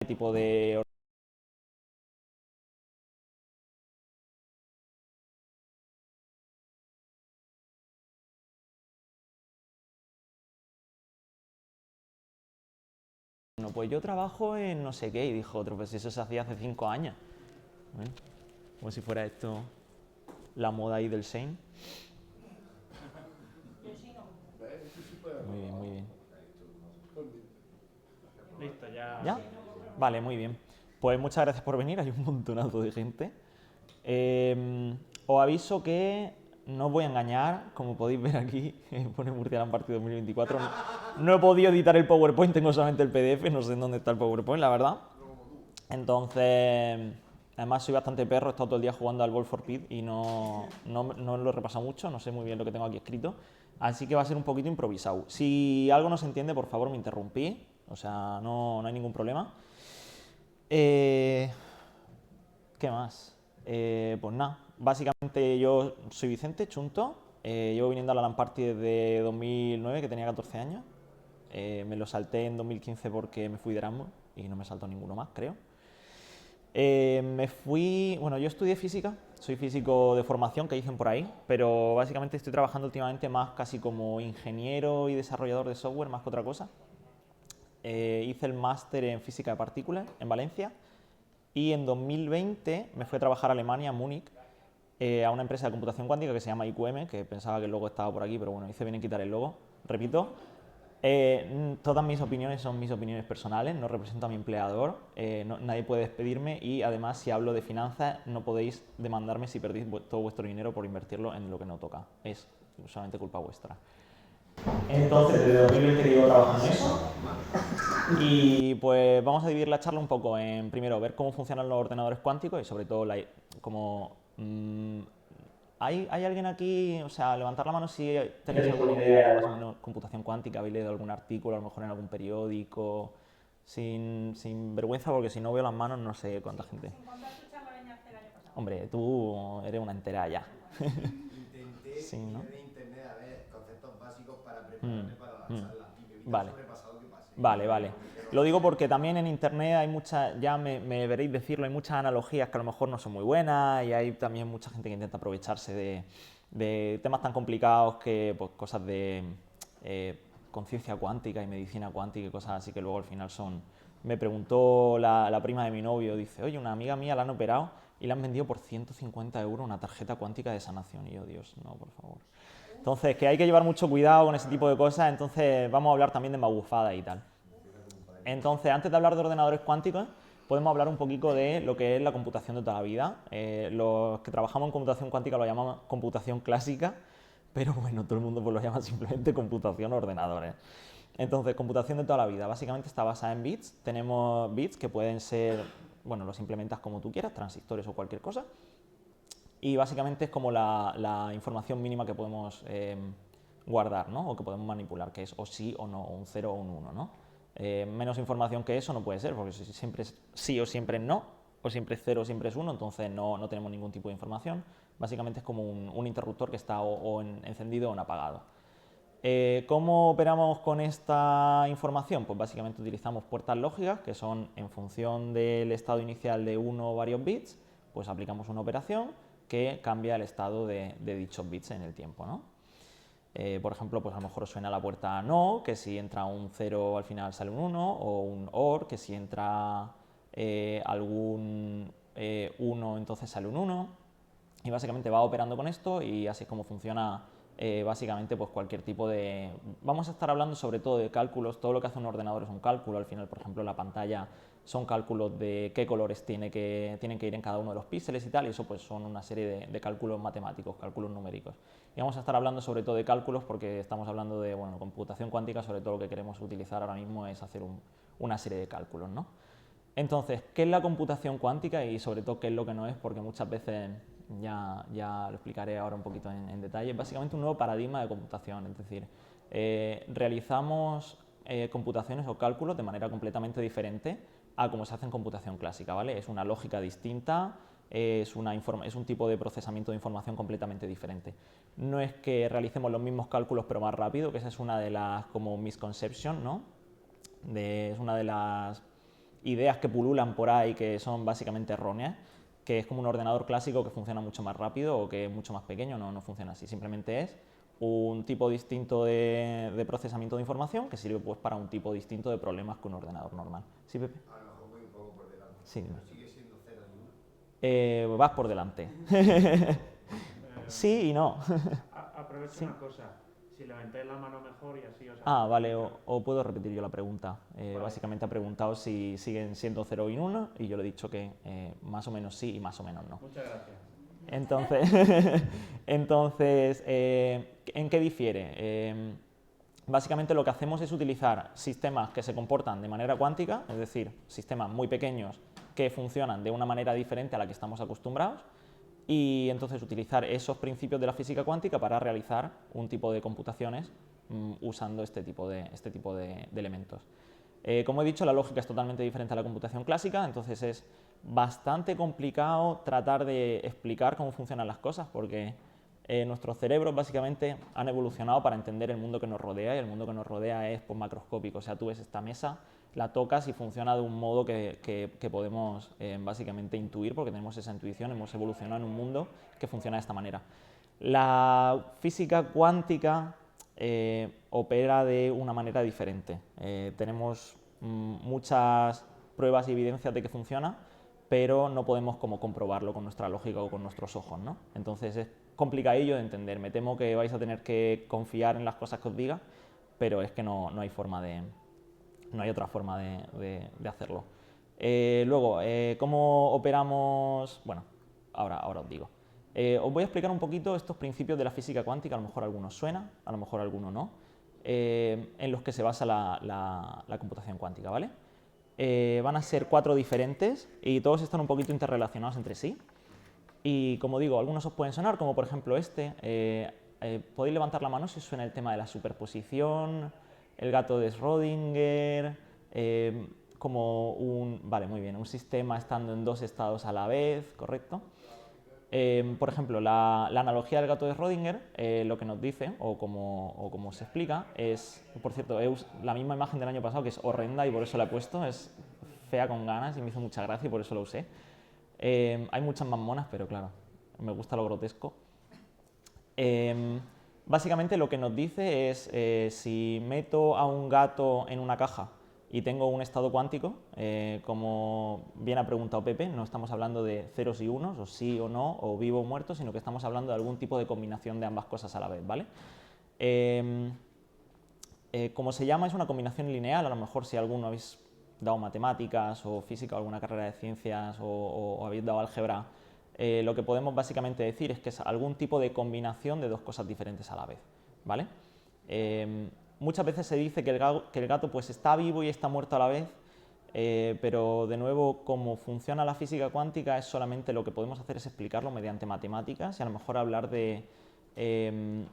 tipo de... Bueno, pues yo trabajo en no sé qué, y dijo otro, pues eso se hacía hace 5 años. Bueno, como si fuera esto la moda ahí del Shane. Muy bien, muy bien. Listo, ya. ¿Ya? Vale, muy bien. Pues muchas gracias por venir, hay un montonazo de gente. Os aviso que no os voy a engañar, como podéis ver aquí, pone Murcia Land Party 2024. No he podido editar el PowerPoint, tengo solamente el PDF, no sé en dónde está el PowerPoint, la verdad. Entonces, además soy bastante perro, he estado todo el día jugando al Ball for Pit y no lo he repasado mucho, no sé muy bien lo que tengo aquí escrito. Así que va a ser un poquito improvisado. Si algo no se entiende, por favor me interrumpí, o sea, no hay ningún problema. Eh, ¿Qué más? Pues nada, básicamente yo soy Vicente Chunto, llevo viniendo a la LAN Party desde 2009, que tenía 14 años. Me lo salté en 2015 porque me fui de Erasmus y no me saltó ninguno más, creo. Bueno, yo estudié física, soy físico de formación, que dicen por ahí, pero básicamente estoy trabajando últimamente más casi como ingeniero y desarrollador de software, más que otra cosa. Hice el máster en física de partículas en Valencia y en 2020 me fui a trabajar a Alemania, a Múnich, a una empresa de computación cuántica que se llama IQM, que pensaba que el logo estaba por aquí, pero bueno, hice bien en quitar el logo. Repito, todas mis opiniones son mis opiniones personales, no represento a mi empleador, nadie puede despedirme y además si hablo de finanzas no podéis demandarme si perdéis todo vuestro dinero por invertirlo en lo que no toca, es solamente culpa vuestra. Entonces, desde 2020 llevo trabajando en eso y pues vamos a dividir la charla un poco en, primero, ver cómo funcionan los ordenadores cuánticos y sobre todo cómo... ¿hay alguien aquí? O sea, levantar la mano si tenéis alguna idea de más o menos computación cuántica, habéis leído algún artículo, a lo mejor en algún periódico, sin vergüenza, porque si no veo las manos no sé cuánta gente. Sin contar tu charla de Ñarce el año pasado. Hombre, tú eres una entera ya. Intenté Sí, ¿no? miré de internet a ver conceptos básicos para Mm, prepararme para la mm. charla y me vi tan Vale. sobrepasado que pasé. Vale. Lo digo porque también en internet hay muchas, ya me veréis decirlo, hay muchas analogías que a lo mejor no son muy buenas y hay también mucha gente que intenta aprovecharse de temas tan complicados que pues, cosas de conciencia cuántica y medicina cuántica y cosas así que luego al final son... Me preguntó la prima de mi novio, dice, oye, una amiga mía la han operado y le han vendido por 150 euros una tarjeta cuántica de sanación. Y yo, Dios, no, por favor. Entonces, que hay que llevar mucho cuidado con ese tipo de cosas, entonces vamos a hablar también de magufadas y tal. Entonces, antes de hablar de ordenadores cuánticos, podemos hablar un poquito de lo que es la computación de toda la vida. Los que trabajamos en computación cuántica lo llamamos computación clásica, pero bueno, todo el mundo pues lo llama simplemente computación ordenadores. Entonces, computación de toda la vida, básicamente está basada en bits. Tenemos bits que pueden ser, bueno, los implementas como tú quieras, transistores o cualquier cosa. Y básicamente es como la información mínima que podemos guardar, ¿no? O que podemos manipular, que es o sí o no, o un 0 o un 1, ¿no? Menos información que eso no puede ser, porque si siempre es sí o siempre es no, o siempre es 0 o siempre es 1, entonces no tenemos ningún tipo de información. Básicamente es como un interruptor que está o encendido o en apagado. ¿Cómo operamos con esta información? Pues básicamente utilizamos puertas lógicas, que son en función del estado inicial de uno o varios bits, pues aplicamos una operación que cambia el estado de dichos bits en el tiempo, ¿no? Por ejemplo, pues a lo mejor suena la puerta no, que si entra un 0 al final sale un 1, o un OR, que si entra algún 1 entonces sale un 1, y básicamente va operando con esto y así es como funciona básicamente pues cualquier tipo de... Vamos a estar hablando sobre todo de cálculos, todo lo que hace un ordenador es un cálculo, al final por ejemplo la pantalla son cálculos de qué colores tienen que ir en cada uno de los píxeles y tal, y eso pues son una serie de cálculos matemáticos, cálculos numéricos. Y vamos a estar hablando sobre todo de cálculos porque estamos hablando de bueno, computación cuántica, sobre todo lo que queremos utilizar ahora mismo es hacer una serie de cálculos, ¿no? Entonces, ¿qué es la computación cuántica y sobre todo qué es lo que no es? Porque muchas veces, ya lo explicaré ahora un poquito en detalle, es básicamente un nuevo paradigma de computación, es decir, realizamos computaciones o cálculos de manera completamente diferente a como se hace en computación clásica, ¿vale? Es una lógica distinta, es un tipo de procesamiento de información completamente diferente. No es que realicemos los mismos cálculos pero más rápido, que esa es una de las como misconceptions, ¿no? Es una de las ideas que pululan por ahí que son básicamente erróneas, que es como un ordenador clásico que funciona mucho más rápido o que es mucho más pequeño. No, no funciona así, simplemente es un tipo distinto de procesamiento de información que sirve pues para un tipo distinto de problemas que un ordenador normal. ¿Sí, Pepe? A lo mejor voy un poco por delante. Sí, dime. Pero sigue siendo 0 y 1. Vas por delante. Sí y no. Aprovecho Sí. una cosa. Si levantáis la mano mejor y así os... Vale, o puedo repetir yo la pregunta. Vale. Básicamente ha preguntado si siguen siendo 0 y 1 y yo le he dicho que más o menos sí y más o menos no. Muchas gracias. Entonces, ¿en qué difiere? Básicamente lo que hacemos es utilizar sistemas que se comportan de manera cuántica, es decir, sistemas muy pequeños que funcionan de una manera diferente a la que estamos acostumbrados, y entonces utilizar esos principios de la física cuántica para realizar un tipo de computaciones usando este tipo de elementos. Como he dicho, la lógica es totalmente diferente a la computación clásica, entonces es bastante complicado tratar de explicar cómo funcionan las cosas, porque nuestros cerebros básicamente han evolucionado para entender el mundo que nos rodea, y el mundo que nos rodea es pues, macroscópico. O sea, tú ves esta mesa, la tocas y funciona de un modo que podemos básicamente intuir, porque tenemos esa intuición, hemos evolucionado en un mundo que funciona de esta manera. La física cuántica opera de una manera diferente. Tenemos muchas pruebas y evidencias de que funciona, pero no podemos como comprobarlo con nuestra lógica o con nuestros ojos, ¿no? Entonces es complicadillo de entender. Me temo que vais a tener que confiar en las cosas que os diga, pero es que no hay forma no hay otra forma de hacerlo. Luego, ¿cómo operamos? Bueno, ahora os digo. Os voy a explicar un poquito estos principios de la física cuántica, a lo mejor algunos suena, a lo mejor alguno no, en los que se basa la computación cuántica, ¿vale? Van a ser 4 diferentes y todos están un poquito interrelacionados entre sí. Y como digo, algunos os pueden sonar, como por ejemplo este. Podéis levantar la mano si os suena el tema de la superposición, el gato de Schrödinger, como vale, muy bien, un sistema estando en 2 estados a la vez, ¿correcto? Por ejemplo, la analogía del gato de Schrödinger, lo que nos dice, o como se explica, es, por cierto, la misma imagen del año pasado, que es horrenda y por eso la he puesto, es fea con ganas y me hizo mucha gracia y por eso la usé. Hay muchas más monas, pero claro, me gusta lo grotesco. Básicamente lo que nos dice es, si meto a un gato en una caja y tengo un estado cuántico, como bien ha preguntado Pepe, no estamos hablando de ceros y unos, o sí o no, o vivo o muerto, sino que estamos hablando de algún tipo de combinación de ambas cosas a la vez, ¿vale? Como se llama, es una combinación lineal. A lo mejor si alguno habéis dado matemáticas o física o alguna carrera de ciencias o habéis dado álgebra, lo que podemos básicamente decir es que es algún tipo de combinación de dos cosas diferentes a la vez, ¿vale? Muchas veces se dice que el gato pues está vivo y está muerto a la vez, pero de nuevo, como funciona la física cuántica, es solamente lo que podemos hacer es explicarlo mediante matemáticas y a lo mejor hablar de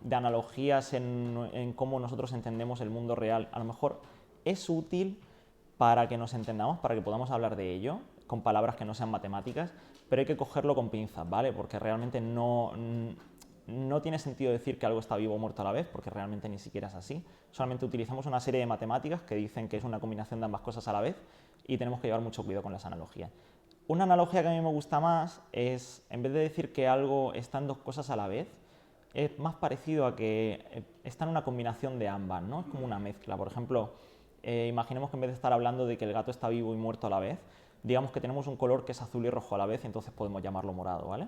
analogías en cómo nosotros entendemos el mundo real. A lo mejor es útil para que nos entendamos, para que podamos hablar de ello con palabras que no sean matemáticas, pero hay que cogerlo con pinzas, ¿vale? Porque realmente no tiene sentido decir que algo está vivo o muerto a la vez, porque realmente ni siquiera es así. Solamente utilizamos una serie de matemáticas que dicen que es una combinación de ambas cosas a la vez y tenemos que llevar mucho cuidado con las analogías. Una analogía que a mí me gusta más es, en vez de decir que algo está en dos cosas a la vez, es más parecido a que está en una combinación de ambas, ¿no? Es como una mezcla. Por ejemplo, imaginemos que en vez de estar hablando de que el gato está vivo y muerto a la vez, digamos que tenemos un color que es azul y rojo a la vez y entonces podemos llamarlo morado, ¿vale?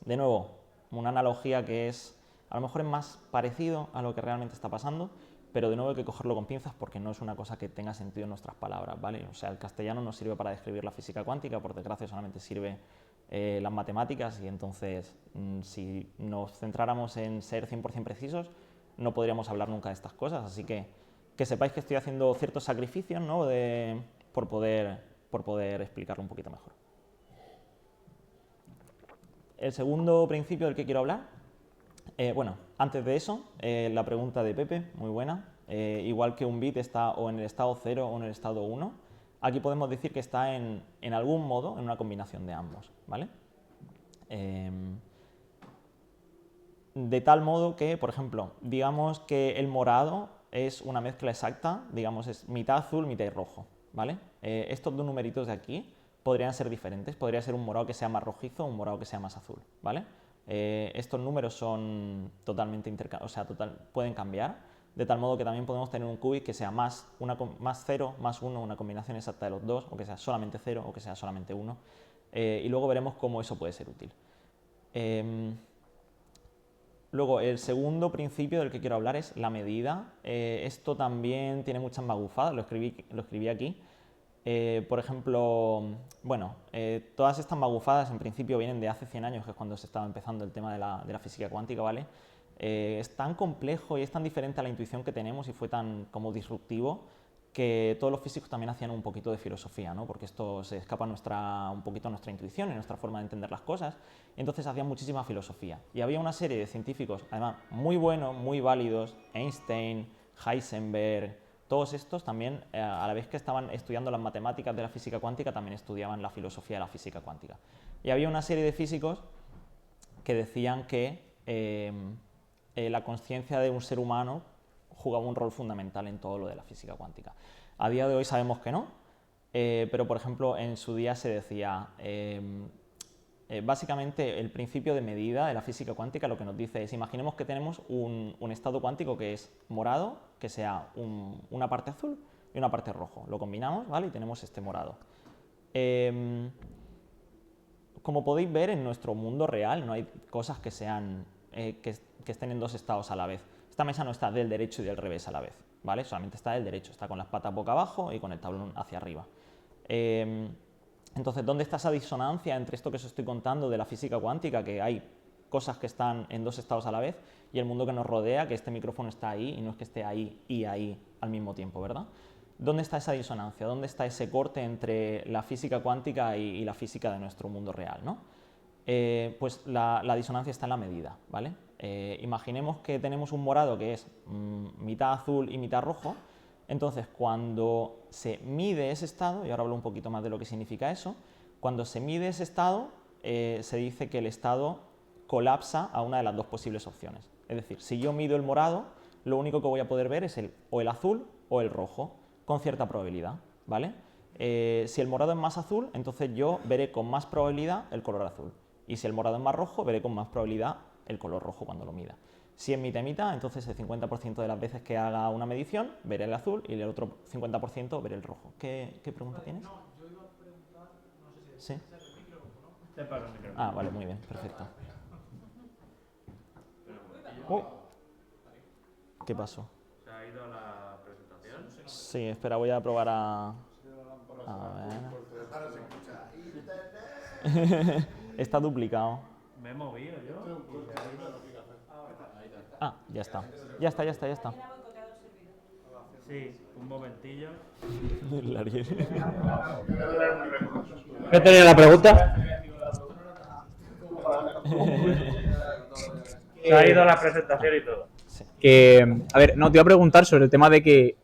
De nuevo, una analogía que es, a lo mejor es más parecido a lo que realmente está pasando, pero de nuevo hay que cogerlo con pinzas porque no es una cosa que tenga sentido en nuestras palabras, ¿vale? O sea, el castellano no sirve para describir la física cuántica, por desgracia solamente sirve las matemáticas y entonces si nos centráramos en ser 100% precisos no podríamos hablar nunca de estas cosas, así que sepáis que estoy haciendo ciertos sacrificios, ¿no? por poder explicarlo un poquito mejor. El segundo principio del que quiero hablar, bueno, antes de eso, la pregunta de Pepe, muy buena. Igual que un bit está o en el estado 0 o en el estado 1, aquí podemos decir que está en algún modo en una combinación de ambos, ¿vale? De tal modo que, por ejemplo, digamos que el morado es una mezcla exacta, digamos es mitad azul, mitad rojo, ¿vale? Estos dos numeritos de aquí podrían ser diferentes, podría ser un morado que sea más rojizo o un morado que sea más azul, ¿vale? Estos números son totalmente pueden cambiar, de tal modo que también podemos tener un qubit que sea más 0, más 1, una combinación exacta de los dos, o que sea solamente 0 o que sea solamente 1, y luego veremos cómo eso puede ser útil. Luego, el segundo principio del que quiero hablar es la medida. Esto también tiene muchas magufadas, lo escribí aquí. Por ejemplo, bueno, todas estas magufadas en principio vienen de hace 100 años, que es cuando se estaba empezando el tema de la física cuántica, ¿vale? Es tan complejo y es tan diferente a la intuición que tenemos y fue tan como disruptivo que todos los físicos también hacían un poquito de filosofía, ¿no? Porque esto se escapa un poquito a nuestra intuición y nuestra forma de entender las cosas, y entonces hacían muchísima filosofía. Y había una serie de científicos, además, muy buenos, muy válidos, Einstein, Heisenberg, todos estos también, a la vez que estaban estudiando las matemáticas de la física cuántica, también estudiaban la filosofía de la física cuántica. Y había una serie de físicos que decían que la consciencia de un ser humano jugaba un rol fundamental en todo lo de la física cuántica. A día de hoy sabemos que no, pero por ejemplo en su día se decía, básicamente el principio de medida de la física cuántica lo que nos dice es, imaginemos que tenemos un estado cuántico que es morado, que sea una parte azul y una parte rojo. Lo combinamos, ¿vale? Y tenemos este morado. Como podéis ver, en nuestro mundo real no hay cosas que sean que estén en dos estados a la vez. Esta mesa no está del derecho y del revés a la vez, ¿vale? Solamente está del derecho, está con las patas boca abajo y con el tablón hacia arriba. Entonces, ¿dónde está esa disonancia entre esto que os estoy contando de la física cuántica, que hay cosas que están en dos estados a la vez, y el mundo que nos rodea, que este micrófono está ahí y no es que esté ahí y ahí al mismo tiempo, ¿verdad? ¿Dónde está esa disonancia? ¿Dónde está ese corte entre la física cuántica y la física de nuestro mundo real, ¿no? Pues la disonancia está en la medida, ¿vale? Imaginemos que tenemos un morado que es mitad azul y mitad rojo. Entonces, cuando se mide ese estado, y ahora hablo un poquito más de lo que significa eso, cuando se mide ese estado, se dice que el estado colapsa a una de las dos posibles opciones. Es decir, si yo mido el morado, lo único que voy a poder ver es o el azul o el rojo, con cierta probabilidad, ¿vale? Si el morado es más azul, entonces yo veré con más probabilidad el color azul. Y si el morado es más rojo, veré con más probabilidad el color rojo cuando lo mida. Si es mitad y mitad, entonces el 50% de las veces que haga una medición veré el azul y el otro 50% veré el rojo. ¿Qué pregunta tienes? No, yo iba a preguntar, no sé si ¿Sí? es el micrófono. Te paro el micrófono. Ah, vale, muy bien, perfecto. ¿Qué pasó? ¿Se ha ido a la presentación? Sí, espera, voy a probar a ver. Está duplicado. Me he movido yo. Ah, ya está. Ya está. ¿Quién ha boicoteado el servidor? Sí, un momentillo. El Ariel. ¿Qué tenía la pregunta? Se ha ido a la presentación y todo. A ver, no, te iba a preguntar sobre el tema de que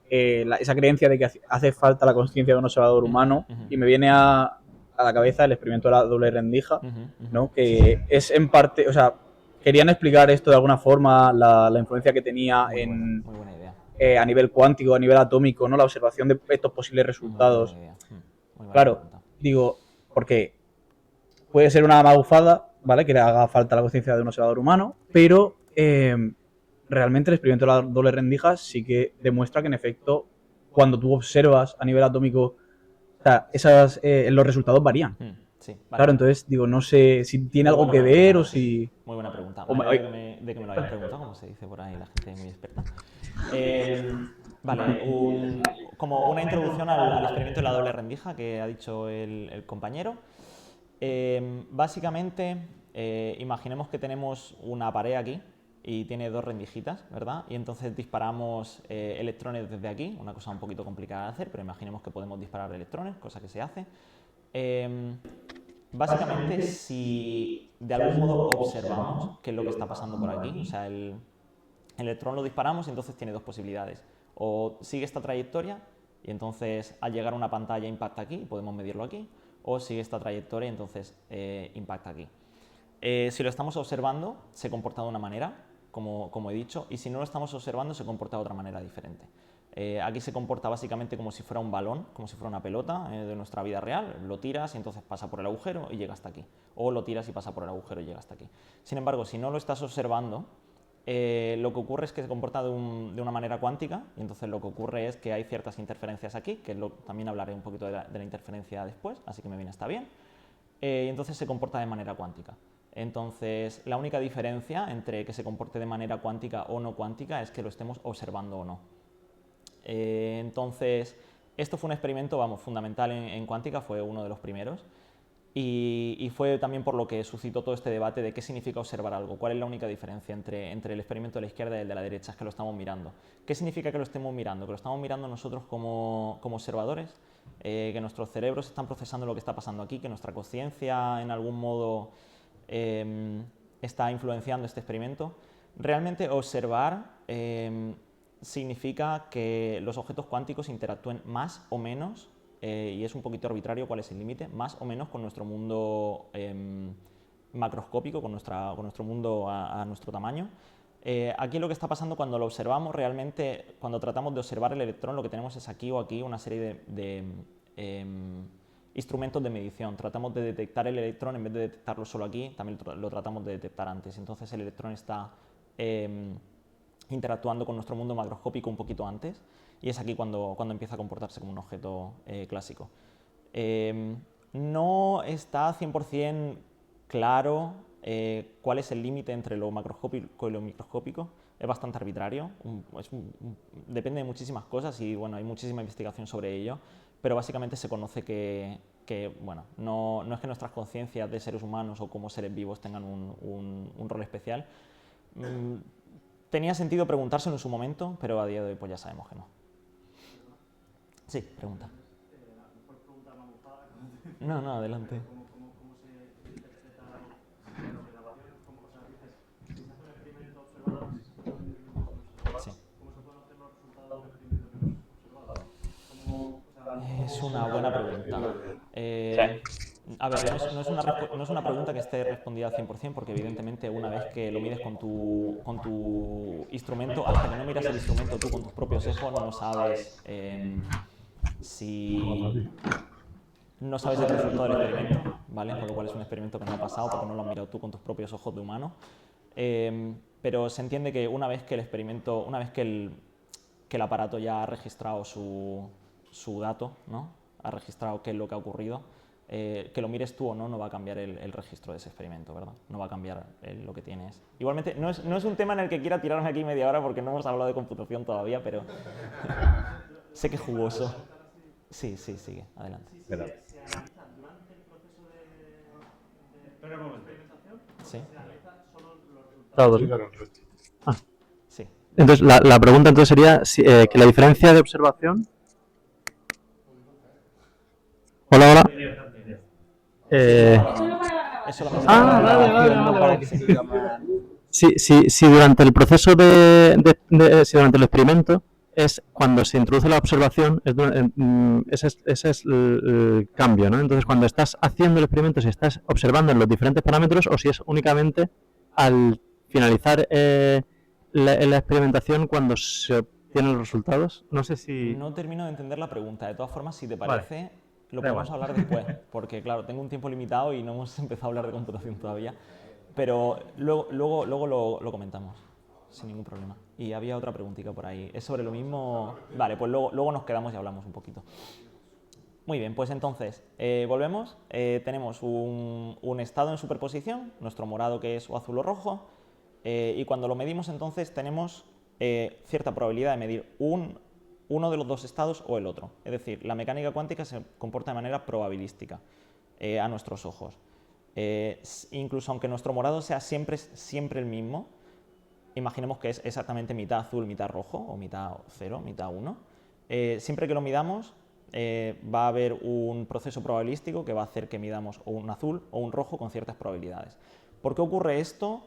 esa creencia de que hace falta la conciencia de un observador humano, y me viene a la cabeza el experimento de la doble rendija, ¿no? Que es en parte, o sea, querían explicar esto de alguna forma, la influencia que tenía Muy buena idea. a nivel cuántico, a nivel atómico, ¿no? La observación de estos posibles resultados. Muy buena idea. Muy buena Claro, pregunta. digo, porque puede ser una magufada, ¿vale? Que le haga falta la conciencia de un observador humano, pero realmente el experimento de la doble rendija sí que demuestra que en efecto, cuando tú observas a nivel atómico, o sea, los resultados varían. Sí, vale. Claro, entonces digo, no sé si tiene algo que ver o si... Muy buena pregunta. O Me me- alegro de que me lo hayas preguntado, como se dice por ahí, la gente muy experta. Vale, como una introducción al experimento de la doble rendija que ha dicho el compañero. Básicamente, imaginemos que tenemos una pared aquí y tiene dos rendijitas, ¿verdad? Y entonces disparamos electrones desde aquí, una cosa un poquito complicada de hacer, pero imaginemos que podemos disparar electrones, cosa que se hace. Básicamente, si de algún modo observamos qué es lo que está pasando por aquí, o sea, el electrón lo disparamos y entonces tiene dos posibilidades. O sigue esta trayectoria y entonces al llegar a una pantalla impacta aquí y podemos medirlo aquí, o sigue esta trayectoria y entonces impacta aquí. Si lo estamos observando, se comporta de una manera, como he dicho, y si no lo estamos observando se comporta de otra manera diferente. Aquí se comporta básicamente como si fuera un balón, como si fuera una pelota de nuestra vida real, lo tiras y entonces pasa por el agujero y llega hasta aquí, o lo tiras y pasa por el agujero y llega hasta aquí. Sin embargo, si no lo estás observando, lo que ocurre es que se comporta de una manera cuántica, y entonces lo que ocurre es que hay ciertas interferencias aquí, que también hablaré un poquito de la interferencia después, así que me viene hasta bien, y entonces se comporta de manera cuántica. Entonces, la única diferencia entre que se comporte de manera cuántica o no cuántica es que lo estemos observando o no. Entonces, esto fue un experimento, vamos, fundamental en cuántica, fue uno de los primeros, y fue también por lo que suscitó todo este debate de qué significa observar algo, cuál es la única diferencia entre el experimento de la izquierda y el de la derecha, es que lo estamos mirando. ¿Qué significa que lo estemos mirando? Que lo estamos mirando nosotros como observadores, que nuestros cerebros están procesando lo que está pasando aquí, que nuestra conciencia en algún modo está influenciando este experimento. Realmente observar significa que los objetos cuánticos interactúen más o menos, y es un poquito arbitrario cuál es el límite, más o menos con nuestro mundo macroscópico, con nuestro mundo a nuestro tamaño. Aquí lo que está pasando cuando lo observamos, realmente cuando tratamos de observar el electrón, lo que tenemos es aquí o aquí una serie de instrumentos de medición. Tratamos de detectar el electrón, en vez de detectarlo solo aquí, también lo tratamos de detectar antes. Entonces el electrón está interactuando con nuestro mundo macroscópico un poquito antes, y es aquí cuando empieza a comportarse como un objeto clásico. No está 100% claro cuál es el límite entre lo macroscópico y lo microscópico. Es bastante arbitrario, depende de muchísimas cosas y bueno, hay muchísima investigación sobre ello, pero básicamente se conoce que bueno, no es que nuestras conciencias de seres humanos o como seres vivos tengan un rol especial. Tenía sentido preguntárselo en su momento, pero a día de hoy pues ya sabemos que no. Sí, pregunta. No, adelante. ¿Cómo se interpreta las grabaciones? ¿Cómo se hace? Si se hace un experimento observador, Sí. ¿cómo se pueden obtener los resultados del experimento observado? Es una buena pregunta. A ver, no es una pregunta que esté respondida al 100%, porque evidentemente una vez que lo mides con tu instrumento, hasta que no miras el instrumento tú con tus propios ojos, no sabes no sabes el resultado del experimento, ¿vale? Con lo cual es un experimento que no ha pasado porque no lo has mirado tú con tus propios ojos de humano. Pero se entiende que una vez que el aparato ya ha registrado su dato, ¿no? Ha registrado qué es lo que ha ocurrido, que lo mires tú o no va a cambiar el registro de ese experimento, ¿verdad? No va a cambiar lo que tienes. Igualmente, no es un tema en el que quiera tirarme aquí media hora porque no hemos hablado de computación todavía, pero sé que es jugoso. Sí, sigue, adelante. ¿Se analiza durante el proceso de experimentación? Sí. ¿Se analiza solo los resultados? Sí. Entonces, la pregunta entonces sería que la diferencia de observación... Hola. Eso lo Vale. Si durante el proceso si durante el experimento es cuando se introduce la observación, ese es el cambio, ¿no? Entonces, cuando estás haciendo el experimento, si estás observando en los diferentes parámetros o si es únicamente al finalizar la experimentación cuando se obtienen los resultados. No sé si... No termino de entender la pregunta. De todas formas, si te parece, lo podemos hablar después, porque claro, tengo un tiempo limitado y no hemos empezado a hablar de computación todavía, pero luego lo comentamos, sin ningún problema. Y había otra preguntita por ahí. ¿Es sobre lo mismo? Vale, pues luego nos quedamos y hablamos un poquito. Muy bien, pues entonces, volvemos. Tenemos un estado en superposición, nuestro morado que es o azul o rojo, y cuando lo medimos entonces tenemos cierta probabilidad de medir uno de los dos estados o el otro. Es decir, la mecánica cuántica se comporta de manera probabilística a nuestros ojos. Incluso aunque nuestro morado sea siempre el mismo, imaginemos que es exactamente mitad azul, mitad rojo, o mitad 0, mitad 1. Siempre que lo midamos, va a haber un proceso probabilístico que va a hacer que midamos o un azul o un rojo con ciertas probabilidades. ¿Por qué ocurre esto?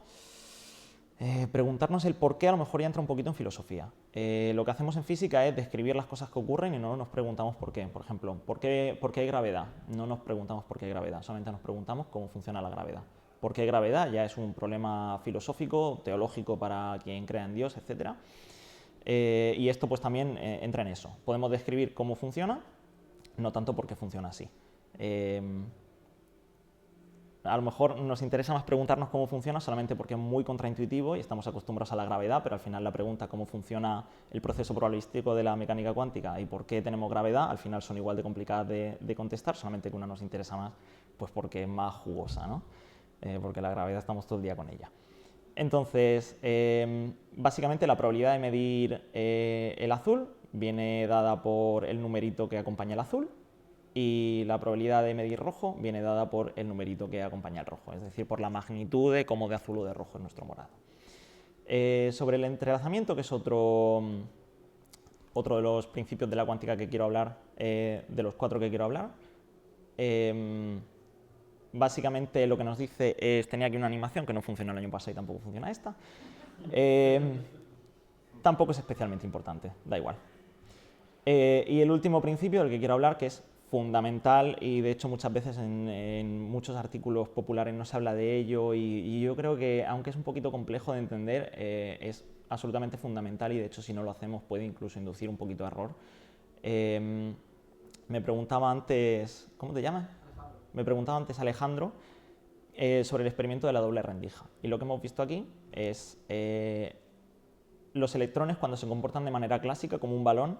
Preguntarnos el por qué a lo mejor ya entra un poquito en filosofía. Lo que hacemos en física es describir las cosas que ocurren y no nos preguntamos por qué. Por ejemplo, ¿por qué hay gravedad? No nos preguntamos por qué hay gravedad, solamente nos preguntamos cómo funciona la gravedad. ¿Por qué gravedad? Ya es un problema filosófico, teológico para quien crea en Dios, etc. Y esto pues también entra en eso. Podemos describir cómo funciona, no tanto por qué funciona así. A lo mejor nos interesa más preguntarnos cómo funciona solamente porque es muy contraintuitivo y estamos acostumbrados a la gravedad, pero al final la pregunta cómo funciona el proceso probabilístico de la mecánica cuántica y por qué tenemos gravedad, al final son igual de complicadas de contestar, solamente que una nos interesa más pues porque es más jugosa, ¿no? Porque la gravedad estamos todo el día con ella. Entonces, básicamente la probabilidad de medir el azul viene dada por el numerito que acompaña el azul, y la probabilidad de medir rojo viene dada por el numerito que acompaña el rojo, es decir, por la magnitud de cómo de azul o de rojo es nuestro morado. Sobre el entrelazamiento, que es otro de los principios de la cuántica que quiero hablar, de los 4 que quiero hablar, básicamente lo que nos dice es, tenía aquí una animación que no funcionó el año pasado y tampoco funciona esta, tampoco es especialmente importante, da igual. Y el último principio del que quiero hablar, que es fundamental y de hecho muchas veces en muchos artículos populares no se habla de ello y yo creo que aunque es un poquito complejo de entender es absolutamente fundamental y de hecho si no lo hacemos puede incluso inducir un poquito de error. Me preguntaba antes, ¿cómo te llamas? Me preguntaba antes Alejandro sobre el experimento de la doble rendija y lo que hemos visto aquí es los electrones cuando se comportan de manera clásica como un balón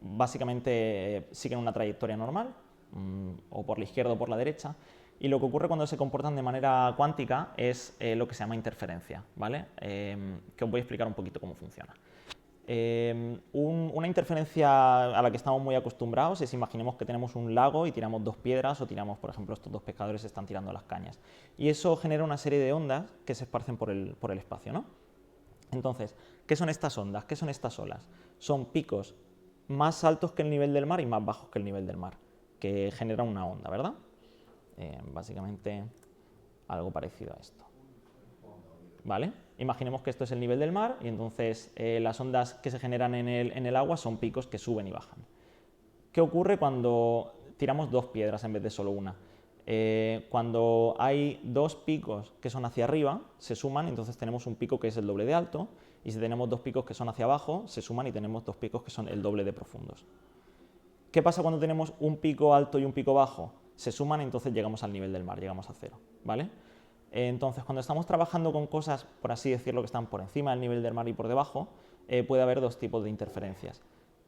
básicamente siguen una trayectoria normal, o por la izquierda o por la derecha, y lo que ocurre cuando se comportan de manera cuántica es lo que se llama interferencia, ¿vale? Que os voy a explicar un poquito cómo funciona. Una interferencia a la que estamos muy acostumbrados es, imaginemos que tenemos un lago y tiramos 2 piedras o tiramos, por ejemplo, estos 2 pescadores están tirando las cañas, y eso genera una serie de ondas que se esparcen por el espacio, ¿no? Entonces, ¿qué son estas ondas? ¿Qué son estas olas? Son picos más altos que el nivel del mar y más bajos que el nivel del mar, que generan una onda, ¿verdad? Básicamente algo parecido a esto. ¿Vale? Imaginemos que esto es el nivel del mar y entonces las ondas que se generan en el agua son picos que suben y bajan. ¿Qué ocurre cuando tiramos 2 piedras en vez de solo una? Cuando hay 2 picos que son hacia arriba, se suman, entonces tenemos un pico que es el doble de alto, y si tenemos 2 picos que son hacia abajo, se suman y tenemos 2 picos que son el doble de profundos. ¿Qué pasa cuando tenemos un pico alto y un pico bajo? Se suman y entonces llegamos al nivel del mar, llegamos a 0, ¿vale? Entonces, cuando estamos trabajando con cosas, por así decirlo, que están por encima del nivel del mar y por debajo, puede haber 2 tipos de interferencias.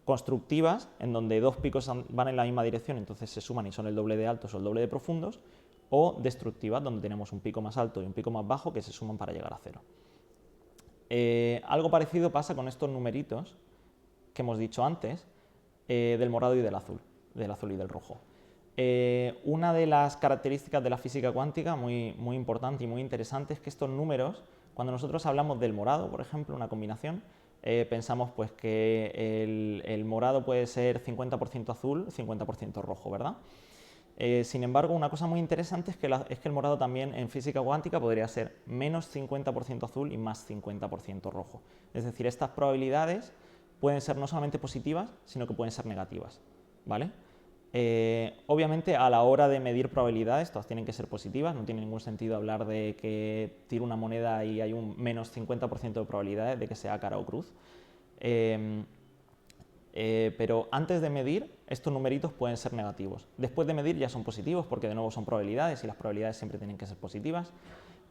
Constructivas, en donde 2 picos van en la misma dirección, entonces se suman y son el doble de altos o el doble de profundos, o destructivas, donde tenemos un pico más alto y un pico más bajo que se suman para llegar a 0. Algo parecido pasa con estos numeritos que hemos dicho antes, del morado y del azul y del rojo. Una de las características de la física cuántica muy importante y muy interesante es que estos números, cuando nosotros hablamos del morado, por ejemplo, una combinación, pensamos pues que el morado puede ser 50% azul, 50% rojo, ¿verdad? Sin embargo, una cosa muy interesante es que el morado también en física cuántica podría ser menos 50% azul y más 50% rojo. Es decir, estas probabilidades pueden ser no solamente positivas, sino que pueden ser negativas, ¿vale? Obviamente, a la hora de medir probabilidades, todas tienen que ser positivas, no tiene ningún sentido hablar de que tiro una moneda y hay un menos 50% de probabilidades de que sea cara o cruz. Pero antes de medir, estos numeritos pueden ser negativos. Después de medir ya son positivos, porque de nuevo son probabilidades y las probabilidades siempre tienen que ser positivas.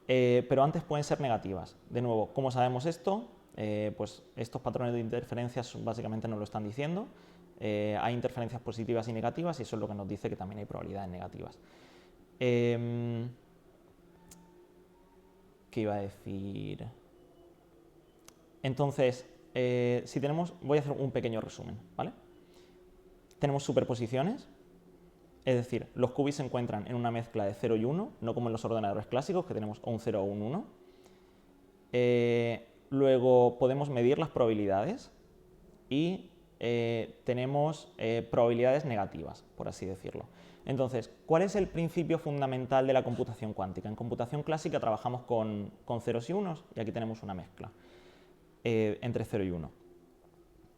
Pero antes pueden ser negativas. De nuevo, ¿cómo sabemos esto? Pues estos patrones de interferencias básicamente nos lo están diciendo. Hay interferencias positivas y negativas y eso es lo que nos dice que también hay probabilidades negativas. ¿Qué iba a decir? Entonces, si tenemos, voy a hacer un pequeño resumen, ¿vale? Tenemos superposiciones, es decir, los qubits se encuentran en una mezcla de 0 y 1, no como en los ordenadores clásicos que tenemos o un 0 o un 1. Luego podemos medir las probabilidades y tenemos probabilidades negativas, por así decirlo. Entonces, ¿cuál es el principio fundamental de la computación cuántica? En computación clásica trabajamos con ceros y unos y aquí tenemos una mezcla entre 0 y 1.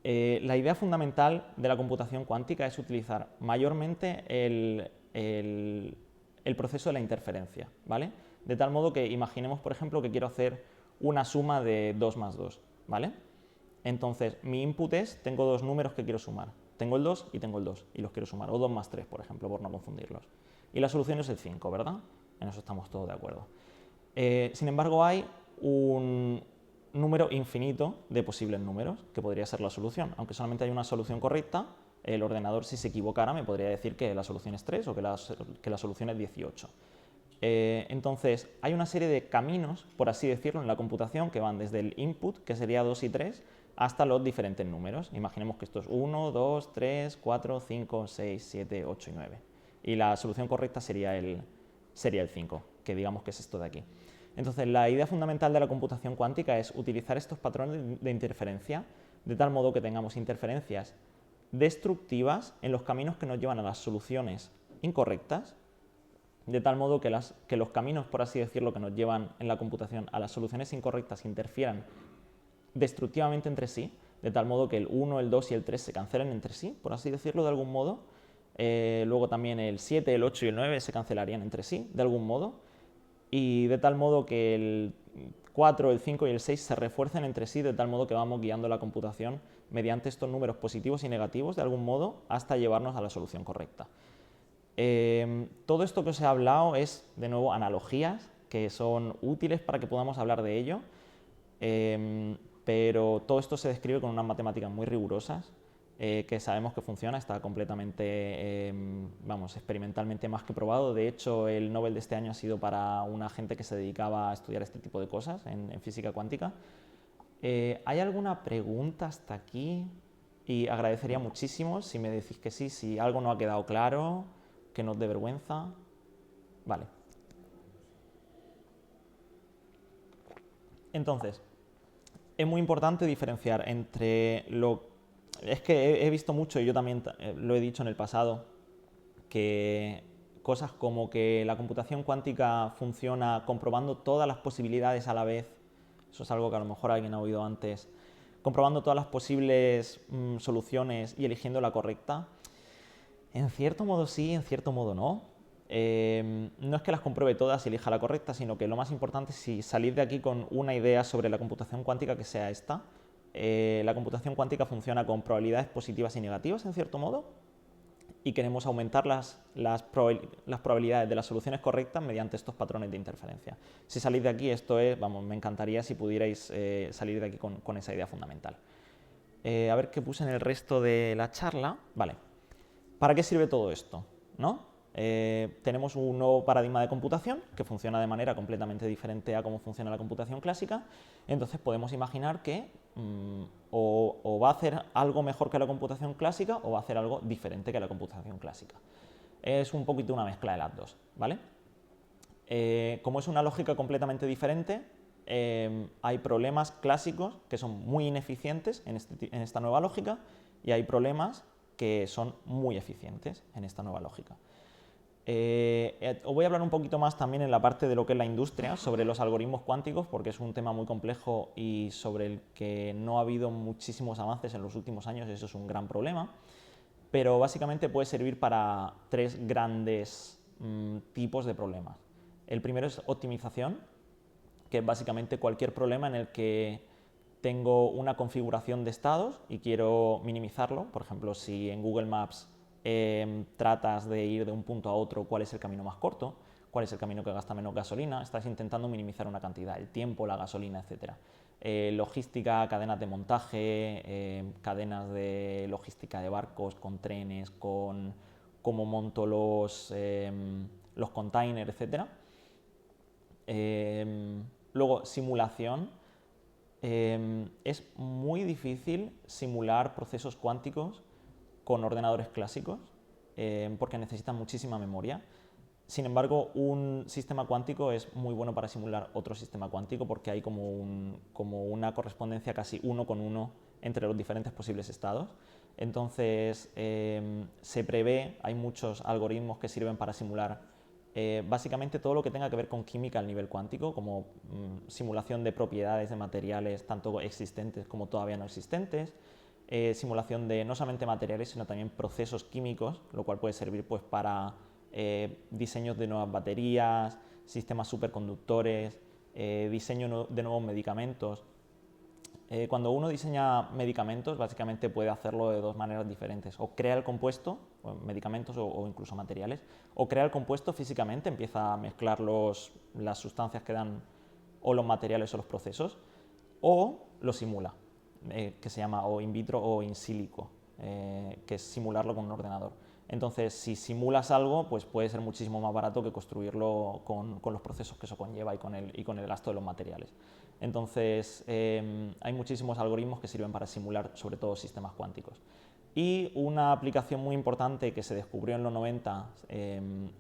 La idea fundamental de la computación cuántica es utilizar mayormente el el proceso de la interferencia, ¿vale? De tal modo que imaginemos, por ejemplo, que quiero hacer una suma de 2 más 2, ¿vale? Entonces, mi input es, tengo dos números que quiero sumar. Tengo el 2 y tengo el 2 y los quiero sumar. O 2 más 3, por ejemplo, por no confundirlos. Y la solución es el 5, ¿verdad? En eso estamos todos de acuerdo. Sin embargo, hay un número infinito de posibles números que podría ser la solución. Aunque solamente hay una solución correcta, el ordenador, si se equivocara, me podría decir que la solución es 3 o que la solución es 18. Entonces, hay una serie de caminos, por así decirlo, en la computación que van desde el input, que sería 2 y 3, hasta los diferentes números. Imaginemos que esto es 1, 2, 3, 4, 5, 6, 7, 8 y 9. Y la solución correcta sería el 5, que digamos que es esto de aquí. Entonces, la idea fundamental de la computación cuántica es utilizar estos patrones de interferencia de tal modo que tengamos interferencias destructivas en los caminos que nos llevan a las soluciones incorrectas, de tal modo que los caminos, por así decirlo, que nos llevan en la computación a las soluciones incorrectas interfieran destructivamente entre sí, de tal modo que el 1, el 2 y el 3 se cancelen entre sí, por así decirlo, de algún modo. Luego también el 7, el 8 y el 9 se cancelarían entre sí, de algún modo. Y de tal modo que el 4, el 5 y el 6 se refuercen entre sí, de tal modo que vamos guiando la computación mediante estos números positivos y negativos, de algún modo, hasta llevarnos a la solución correcta. Todo esto que os he hablado es, de nuevo, analogías que son útiles para que podamos hablar de ello, pero todo esto se describe con unas matemáticas muy rigurosas, que sabemos que funciona, está completamente, experimentalmente más que probado. De hecho, el Nobel de este año ha sido para una gente que se dedicaba a estudiar este tipo de cosas en física cuántica. ¿Hay alguna pregunta hasta aquí? Y agradecería muchísimo si me decís que sí, si algo no ha quedado claro, que no os dé vergüenza. Vale. Entonces, es muy importante diferenciar entre lo... Es que he visto mucho, y yo también lo he dicho en el pasado, que cosas como que la computación cuántica funciona comprobando todas las posibilidades a la vez, eso es algo que a lo mejor alguien ha oído antes, comprobando todas las posibles soluciones y eligiendo la correcta. En cierto modo sí, en cierto modo no. No es que las compruebe todas y elija la correcta, sino que lo más importante es salir de aquí con una idea sobre la computación cuántica que sea esta. La computación cuántica funciona con probabilidades positivas y negativas, en cierto modo, y queremos aumentar las probabilidades de las soluciones correctas mediante estos patrones de interferencia. Si salís de aquí, esto es, me encantaría si pudierais salir de aquí con esa idea fundamental. A ver qué puse en el resto de la charla. Vale. ¿Para qué sirve todo esto? ¿No? Tenemos un nuevo paradigma de computación que funciona de manera completamente diferente a cómo funciona la computación clásica. Entonces podemos imaginar que o va a hacer algo mejor que la computación clásica o va a hacer algo diferente que la computación clásica. Es un poquito una mezcla de las dos, ¿vale? Como es una lógica completamente diferente, hay problemas clásicos que son muy ineficientes en esta nueva lógica y hay problemas que son muy eficientes en esta nueva lógica. Os voy a hablar un poquito más también en la parte de lo que es la industria, sobre los algoritmos cuánticos, porque es un tema muy complejo y sobre el que no ha habido muchísimos avances en los últimos años, y eso es un gran problema. Pero básicamente puede servir para tres grandes tipos de problemas. El primero es optimización, que es básicamente cualquier problema en el que tengo una configuración de estados y quiero minimizarlo. Por ejemplo, si en Google Maps tratas de ir de un punto a otro, ¿cuál es el camino más corto? ¿Cuál es el camino que gasta menos gasolina? Estás intentando minimizar una cantidad, el tiempo, la gasolina, etc. Logística, cadenas de montaje, cadenas de logística de barcos, con trenes, con cómo monto los containers, etc. Luego, simulación. Es muy difícil simular procesos cuánticos con ordenadores clásicos porque necesitan muchísima memoria. Sin embargo, un sistema cuántico es muy bueno para simular otro sistema cuántico porque hay como una correspondencia casi uno con uno entre los diferentes posibles estados. Entonces, se prevé, hay muchos algoritmos que sirven para simular básicamente todo lo que tenga que ver con química al nivel cuántico, como simulación de propiedades de materiales tanto existentes como todavía no existentes, simulación de no solamente materiales, sino también procesos químicos, lo cual puede servir pues, para diseños de nuevas baterías, sistemas superconductores, diseño de nuevos medicamentos. Cuando uno diseña medicamentos, básicamente puede hacerlo de dos maneras diferentes. O crea el compuesto, o medicamentos o incluso materiales, o crea el compuesto físicamente, empieza a mezclar las sustancias que dan o los materiales o los procesos, o lo simula, que se llama o in vitro o in silico, que es simularlo con un ordenador. Entonces, si simulas algo, pues puede ser muchísimo más barato que construirlo con los procesos que eso conlleva y con el gasto de los materiales. Entonces, hay muchísimos algoritmos que sirven para simular, sobre todo, sistemas cuánticos. Y una aplicación muy importante que se descubrió en los 90,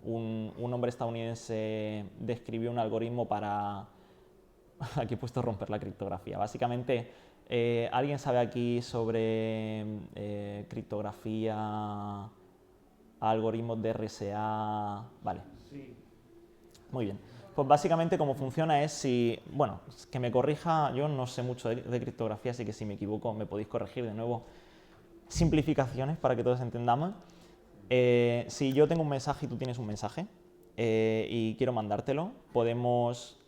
un hombre estadounidense describió un algoritmo para... Aquí he puesto romper la criptografía. Básicamente, ¿alguien sabe aquí sobre criptografía, algoritmos de RSA? Vale. Sí. Muy bien. Pues básicamente cómo funciona es bueno, que me corrija, yo no sé mucho de criptografía, así que si me equivoco me podéis corregir de nuevo. Simplificaciones para que todos entendamos. Si yo tengo un mensaje y tú tienes un mensaje y quiero mandártelo, podemos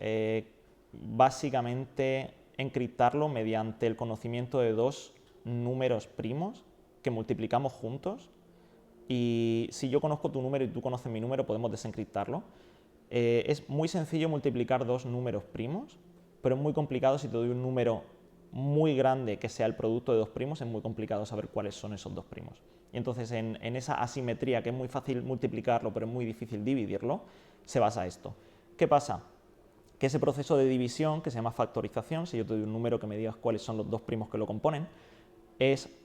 básicamente encriptarlo mediante el conocimiento de dos números primos que multiplicamos juntos, y si yo conozco tu número y tú conoces mi número, podemos desencriptarlo. Es muy sencillo multiplicar dos números primos, pero es muy complicado si te doy un número muy grande que sea el producto de dos primos, es muy complicado saber cuáles son esos dos primos. Y entonces en esa asimetría, que es muy fácil multiplicarlo pero es muy difícil dividirlo, se basa esto. ¿Qué pasa? Que ese proceso de división, que se llama factorización, si yo te doy un número que me digas cuáles son los dos primos que lo componen, es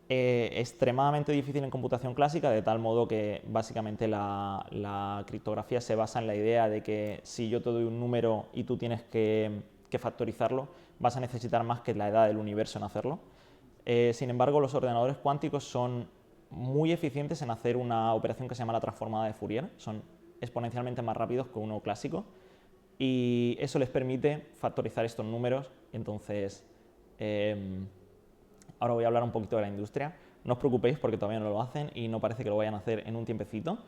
extremadamente difícil en computación clásica, de tal modo que básicamente la criptografía se basa en la idea de que si yo te doy un número y tú tienes que factorizarlo, vas a necesitar más que la edad del universo en hacerlo. Sin embargo, los ordenadores cuánticos son muy eficientes en hacer una operación que se llama la transformada de Fourier, son exponencialmente más rápidos que uno clásico, y eso les permite factorizar estos números. Entonces, ahora voy a hablar un poquito de la industria. No os preocupéis porque todavía no lo hacen y no parece que lo vayan a hacer en un tiempecito,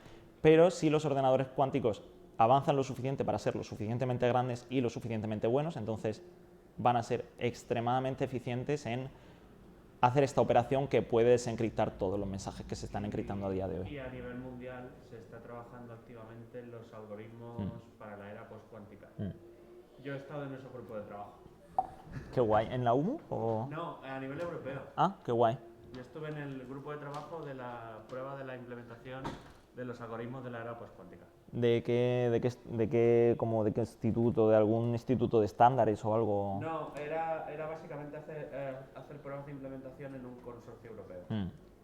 pero si los ordenadores cuánticos avanzan lo suficiente para ser lo suficientemente grandes y lo suficientemente buenos, entonces van a ser extremadamente eficientes en hacer esta operación que puede desencriptar todos los mensajes que se están encriptando a día de hoy. Y a nivel mundial se está trabajando activamente en los algoritmos para la era postcuántica. Yo he estado en ese grupo de trabajo. Qué guay. ¿En la UMU? O... No, a nivel europeo. Ah, qué guay. Yo estuve en el grupo de trabajo de la prueba de la implementación de los algoritmos de la era postcuántica. ¿De qué instituto? ¿De algún instituto de estándares o algo? No, era básicamente hacer pruebas de implementación en un consorcio europeo.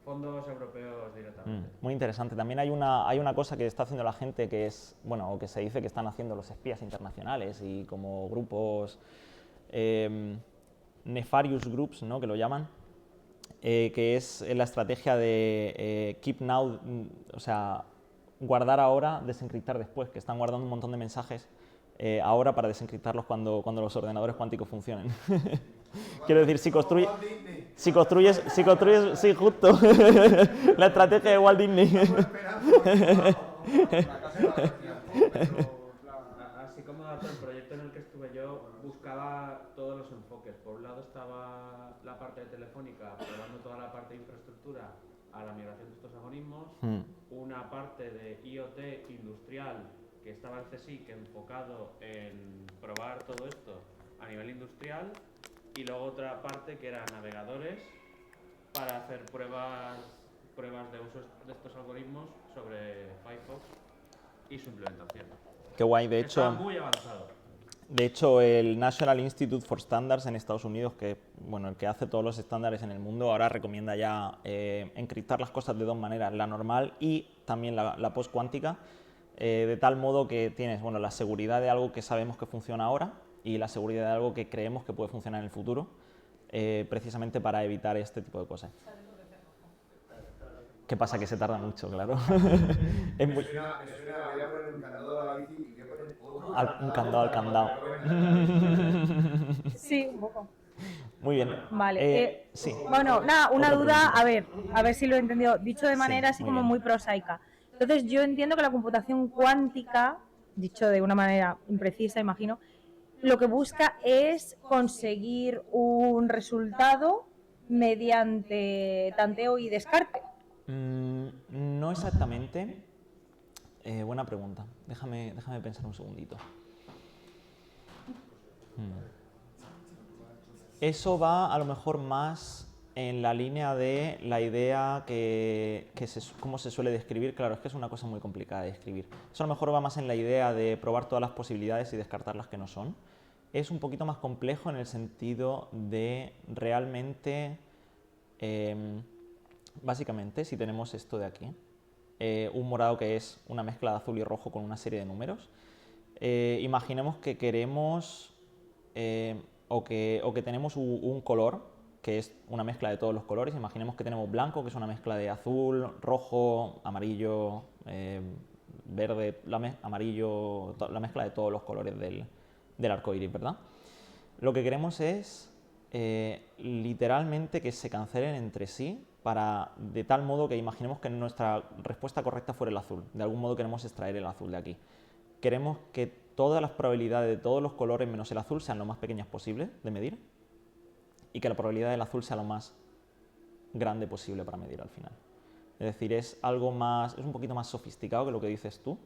Fondos europeos directamente. Muy interesante. También hay una cosa que está haciendo la gente que es, bueno, o que se dice que están haciendo los espías internacionales y como grupos nefarious groups, ¿no?, que lo llaman, que es la estrategia de keep now, o sea, guardar ahora, desencriptar después, que están guardando un montón de mensajes ahora para desencriptarlos cuando los ordenadores cuánticos funcionen. Quiero decir, si construyes, sí, justo, la estrategia de Walt Disney. Así como dato, el proyecto en el que estuve yo buscaba todos los enfoques. Por un lado estaba la parte de Telefónica, probando toda la parte de infraestructura a la migración de estos algoritmos, una parte de IoT industrial que estaba en CSIC enfocado en probar todo esto a nivel industrial, y luego otra parte que era navegadores para hacer pruebas de uso de estos algoritmos sobre Firefox y su implementación. Qué guay, de hecho. Está muy avanzado. De hecho, el National Institute for Standards en Estados Unidos, que bueno, el que hace todos los estándares en el mundo, ahora recomienda ya encriptar las cosas de dos maneras, la normal y también la postcuántica, de tal modo que tienes, bueno, la seguridad de algo que sabemos que funciona ahora y la seguridad de algo que creemos que puede funcionar en el futuro, precisamente para evitar este tipo de cosas. ¿Qué pasa? Que se tarda mucho, claro. Es muy... Voy a poner un candado a la bici y voy a poner un candado al candado. Sí, un poco. Muy bien. Vale. Sí. Bueno, nada, una Otra duda, pregunta. a ver si lo he entendido. Dicho de manera así muy como bien. muy prosaica. Entonces yo entiendo que la computación cuántica, dicho de una manera imprecisa, imagino, lo que busca es conseguir un resultado mediante tanteo y descarte. No exactamente. Buena pregunta. Déjame pensar un segundito. Eso va a lo mejor más en la línea de la idea cómo se suele describir. Claro, es que es una cosa muy complicada de describir. Eso a lo mejor va más en la idea de probar todas las posibilidades y descartar las que no son. Es un poquito más complejo en el sentido de realmente, básicamente, si tenemos esto de aquí, un morado que es una mezcla de azul y rojo con una serie de números, imaginemos que queremos o que tenemos un color que es una mezcla de todos los colores. Imaginemos que tenemos blanco, que es una mezcla de azul, rojo, amarillo, verde, amarillo, la mezcla de todos los colores del arco iris, ¿verdad? Lo que queremos es literalmente que se cancelen entre sí de tal modo que imaginemos que nuestra respuesta correcta fuera el azul. De algún modo queremos extraer el azul de aquí. Queremos que todas las probabilidades de todos los colores menos el azul sean lo más pequeñas posible de medir y que la probabilidad del azul sea lo más grande posible para medir al final. Es decir, es un poquito más sofisticado que lo que dices tú,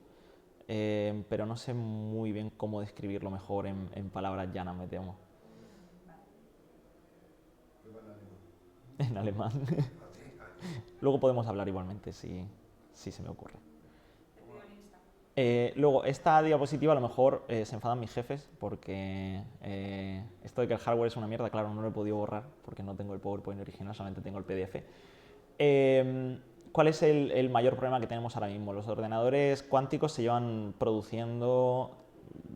pero no sé muy bien cómo describirlo mejor en palabras llanas, me temo. En alemán. Luego podemos hablar igualmente si se me ocurre. Luego, esta diapositiva a lo mejor se enfadan mis jefes porque esto de que el hardware es una mierda, claro, no lo he podido borrar porque no tengo el PowerPoint original, solamente tengo el PDF. ¿Cuál es el mayor problema que tenemos ahora mismo? Los ordenadores cuánticos se llevan produciendo,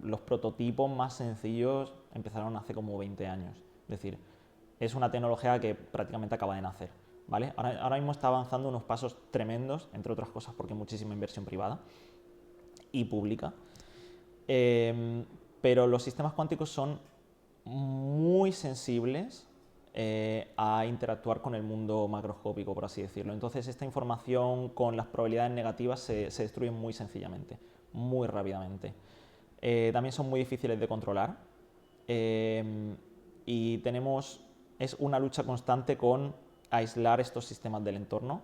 los prototipos más sencillos empezaron hace como 20 años. Es decir, es una tecnología que prácticamente acaba de nacer, ¿vale? Ahora mismo está avanzando unos pasos tremendos, entre otras cosas porque hay muchísima inversión privada y pública, pero los sistemas cuánticos son muy sensibles a interactuar con el mundo macroscópico, por así decirlo. Entonces esta información con las probabilidades negativas se destruye muy sencillamente, muy rápidamente. También son muy difíciles de controlar y es una lucha constante con aislar estos sistemas del entorno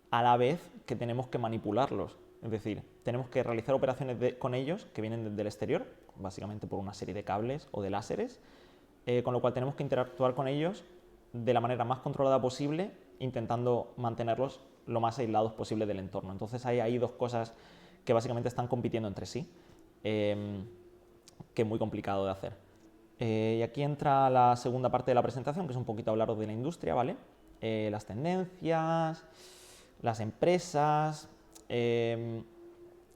a la vez que tenemos que manipularlos. Es decir, tenemos que realizar operaciones con ellos que vienen desde el exterior, básicamente por una serie de cables o de láseres, con lo cual tenemos que interactuar con ellos de la manera más controlada posible, intentando mantenerlos lo más aislados posible del entorno. Entonces hay ahí dos cosas que básicamente están compitiendo entre sí, que es muy complicado de hacer. Y aquí entra la segunda parte de la presentación, que es un poquito hablaros de la industria, ¿vale? Las tendencias, las empresas.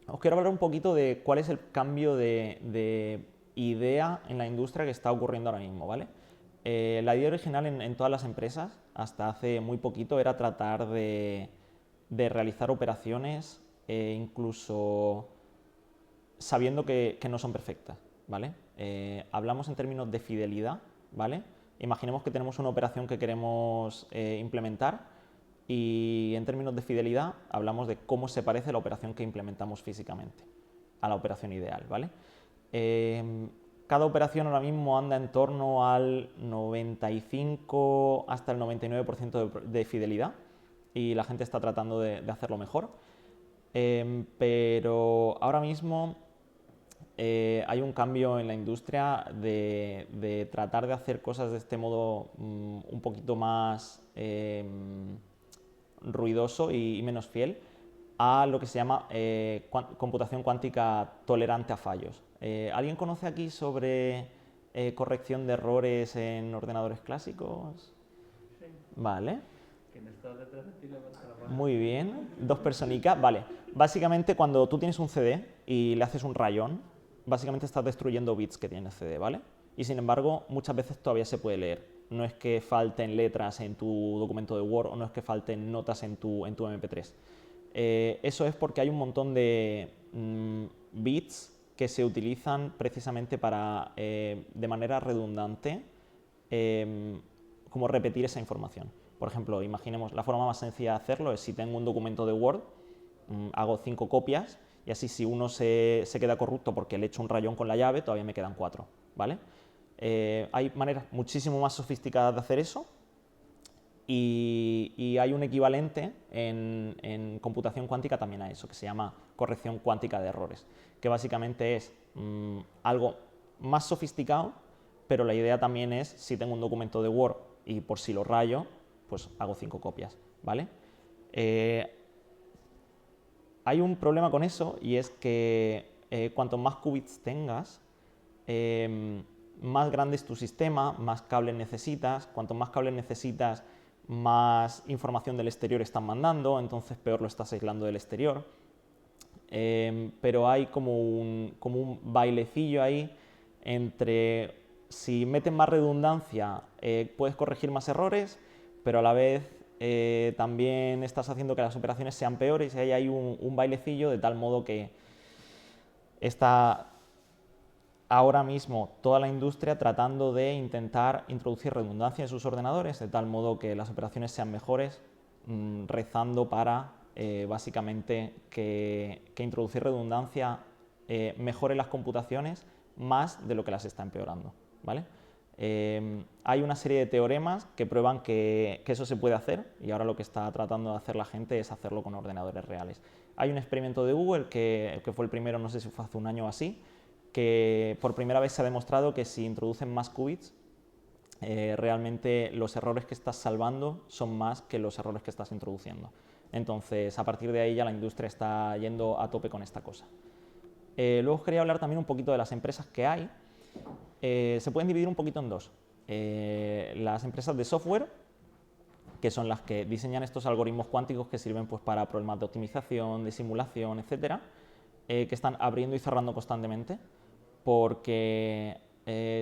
Os quiero hablar un poquito de cuál es el cambio de idea en la industria que está ocurriendo ahora mismo, ¿vale? La idea original en todas las empresas, hasta hace muy poquito, era tratar de realizar operaciones incluso sabiendo que no son perfectas, ¿vale? Hablamos en términos de fidelidad, ¿vale? Imaginemos que tenemos una operación que queremos implementar y en términos de fidelidad hablamos de cómo se parece la operación que implementamos físicamente a la operación ideal, ¿vale? Cada operación ahora mismo anda en torno al 95 hasta el 99% de fidelidad y la gente está tratando de hacerlo mejor, pero ahora mismo hay un cambio en la industria de tratar de hacer cosas de este modo un poquito más ruidoso y menos fiel a lo que se llama computación cuántica tolerante a fallos. ¿Alguien conoce aquí sobre corrección de errores en ordenadores clásicos? Sí. Vale. ¿Quién está detrás de ti? Levanta la mano. Muy bien. Dos personicas. Vale. Básicamente cuando tú tienes un CD y le haces un rayón, básicamente estás destruyendo bits que tiene el CD, ¿vale? Y sin embargo, muchas veces todavía se puede leer. No es que falten letras en tu documento de Word o no es que falten notas en tu MP3. Eso es porque hay un montón de bits que se utilizan precisamente para, de manera redundante, como repetir esa información. Por ejemplo, imaginemos, la forma más sencilla de hacerlo es si tengo un documento de Word hago 5 copias y así si uno se queda corrupto porque le echo un rayón con la llave, todavía me quedan 4, ¿vale? Hay maneras muchísimo más sofisticadas de hacer eso y hay un equivalente en computación cuántica también a eso, que se llama corrección cuántica de errores, que básicamente es algo más sofisticado, pero la idea también es, si tengo un documento de Word y por si lo rayo, pues hago 5 copias, ¿vale? Hay un problema con eso y es que cuanto más qubits tengas, más grande es tu sistema, más cables necesitas. Cuanto más cables necesitas, más información del exterior están mandando, entonces peor lo estás aislando del exterior. Pero hay como un bailecillo ahí entre si metes más redundancia puedes corregir más errores, pero a la vez también estás haciendo que las operaciones sean peores y ahí hay un bailecillo de tal modo que está ahora mismo toda la industria tratando de intentar introducir redundancia en sus ordenadores de tal modo que las operaciones sean mejores, rezando para básicamente que introducir redundancia mejore las computaciones más de lo que las está empeorando, ¿vale? Hay una serie de teoremas que prueban que eso se puede hacer y ahora lo que está tratando de hacer la gente es hacerlo con ordenadores reales. Hay un experimento de Google que fue el primero, no sé si fue hace un año o así, que por primera vez se ha demostrado que si introducen más qubits, realmente los errores que estás salvando son más que los errores que estás introduciendo. Entonces, a partir de ahí ya la industria está yendo a tope con esta cosa. Luego os quería hablar también un poquito de las empresas que hay. Se pueden dividir un poquito en dos. Las empresas de software, que son las que diseñan estos algoritmos cuánticos que sirven pues, para problemas de optimización, de simulación, etcétera, que están abriendo y cerrando constantemente, porque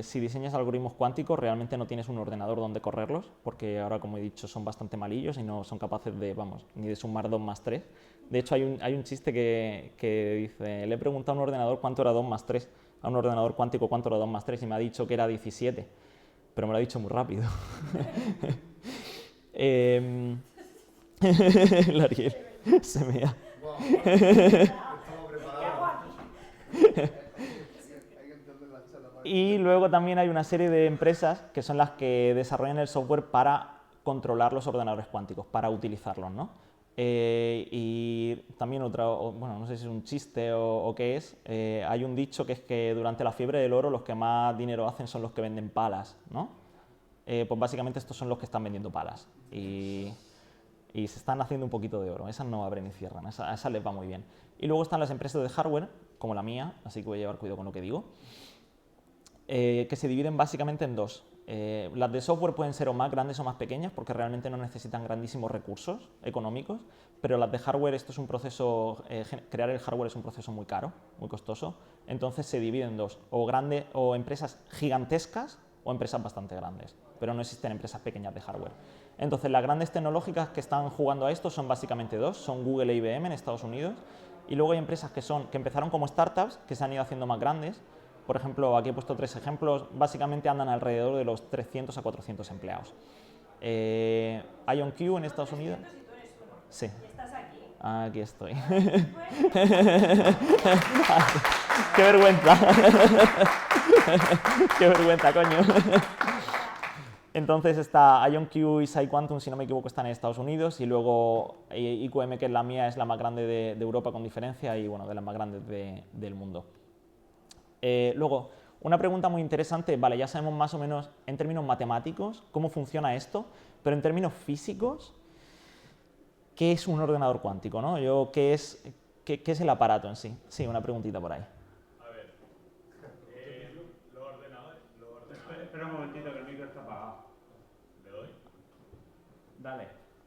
si diseñas algoritmos cuánticos realmente no tienes un ordenador donde correrlos, porque ahora, como he dicho, son bastante malillos y no son capaces de, vamos, ni de sumar 2 más 3. De hecho, hay un chiste que dice, le he preguntado a un ordenador cuánto era 2 más 3, a un ordenador cuántico cuánto era 2 más 3 y me ha dicho que era 17, pero me lo ha dicho muy rápido. El Ariel se mea. Y luego también hay una serie de empresas que son las que desarrollan el software para controlar los ordenadores cuánticos, para utilizarlos, ¿no? Y también otra, bueno, no sé si es un chiste o qué es, hay un dicho que es que durante la fiebre del oro los que más dinero hacen son los que venden palas, ¿no? Pues básicamente estos son los que están vendiendo palas y se están haciendo un poquito de oro. Esas no abren ni cierran, a esas les va muy bien. Y luego están las empresas de hardware, como la mía, así que voy a llevar cuidado con lo que digo, que se dividen básicamente en dos. Las de software pueden ser o más grandes o más pequeñas porque realmente no necesitan grandísimos recursos económicos, pero las de hardware, esto es un proceso, crear el hardware es un proceso muy caro, muy costoso, entonces se dividen en dos, o empresas gigantescas o empresas bastante grandes, pero no existen empresas pequeñas de hardware. Entonces las grandes tecnológicas que están jugando a esto son básicamente dos, son Google e IBM en Estados Unidos, y luego hay empresas que empezaron como startups, que se han ido haciendo más grandes. Por ejemplo, aquí he puesto 3 ejemplos, básicamente andan alrededor de los 300 a 400 empleados. IonQ en Estados Unidos. Sí. ¿Estás aquí? Aquí estoy. ¡Qué vergüenza! ¡Qué vergüenza, coño! Entonces está IonQ y PsiQuantum, si no me equivoco, están en Estados Unidos, y luego IQM, que es la mía, es la más grande de Europa con diferencia y bueno, de las más grandes del mundo. Luego, una pregunta muy interesante, vale, ya sabemos más o menos en términos matemáticos cómo funciona esto, pero en términos físicos, ¿qué es un ordenador cuántico, ¿no? ¿Qué es el aparato en sí? Sí, una preguntita por ahí. A ver, los ordenadores... Espera un momentito que el micro está apagado. ¿Le doy? Dale,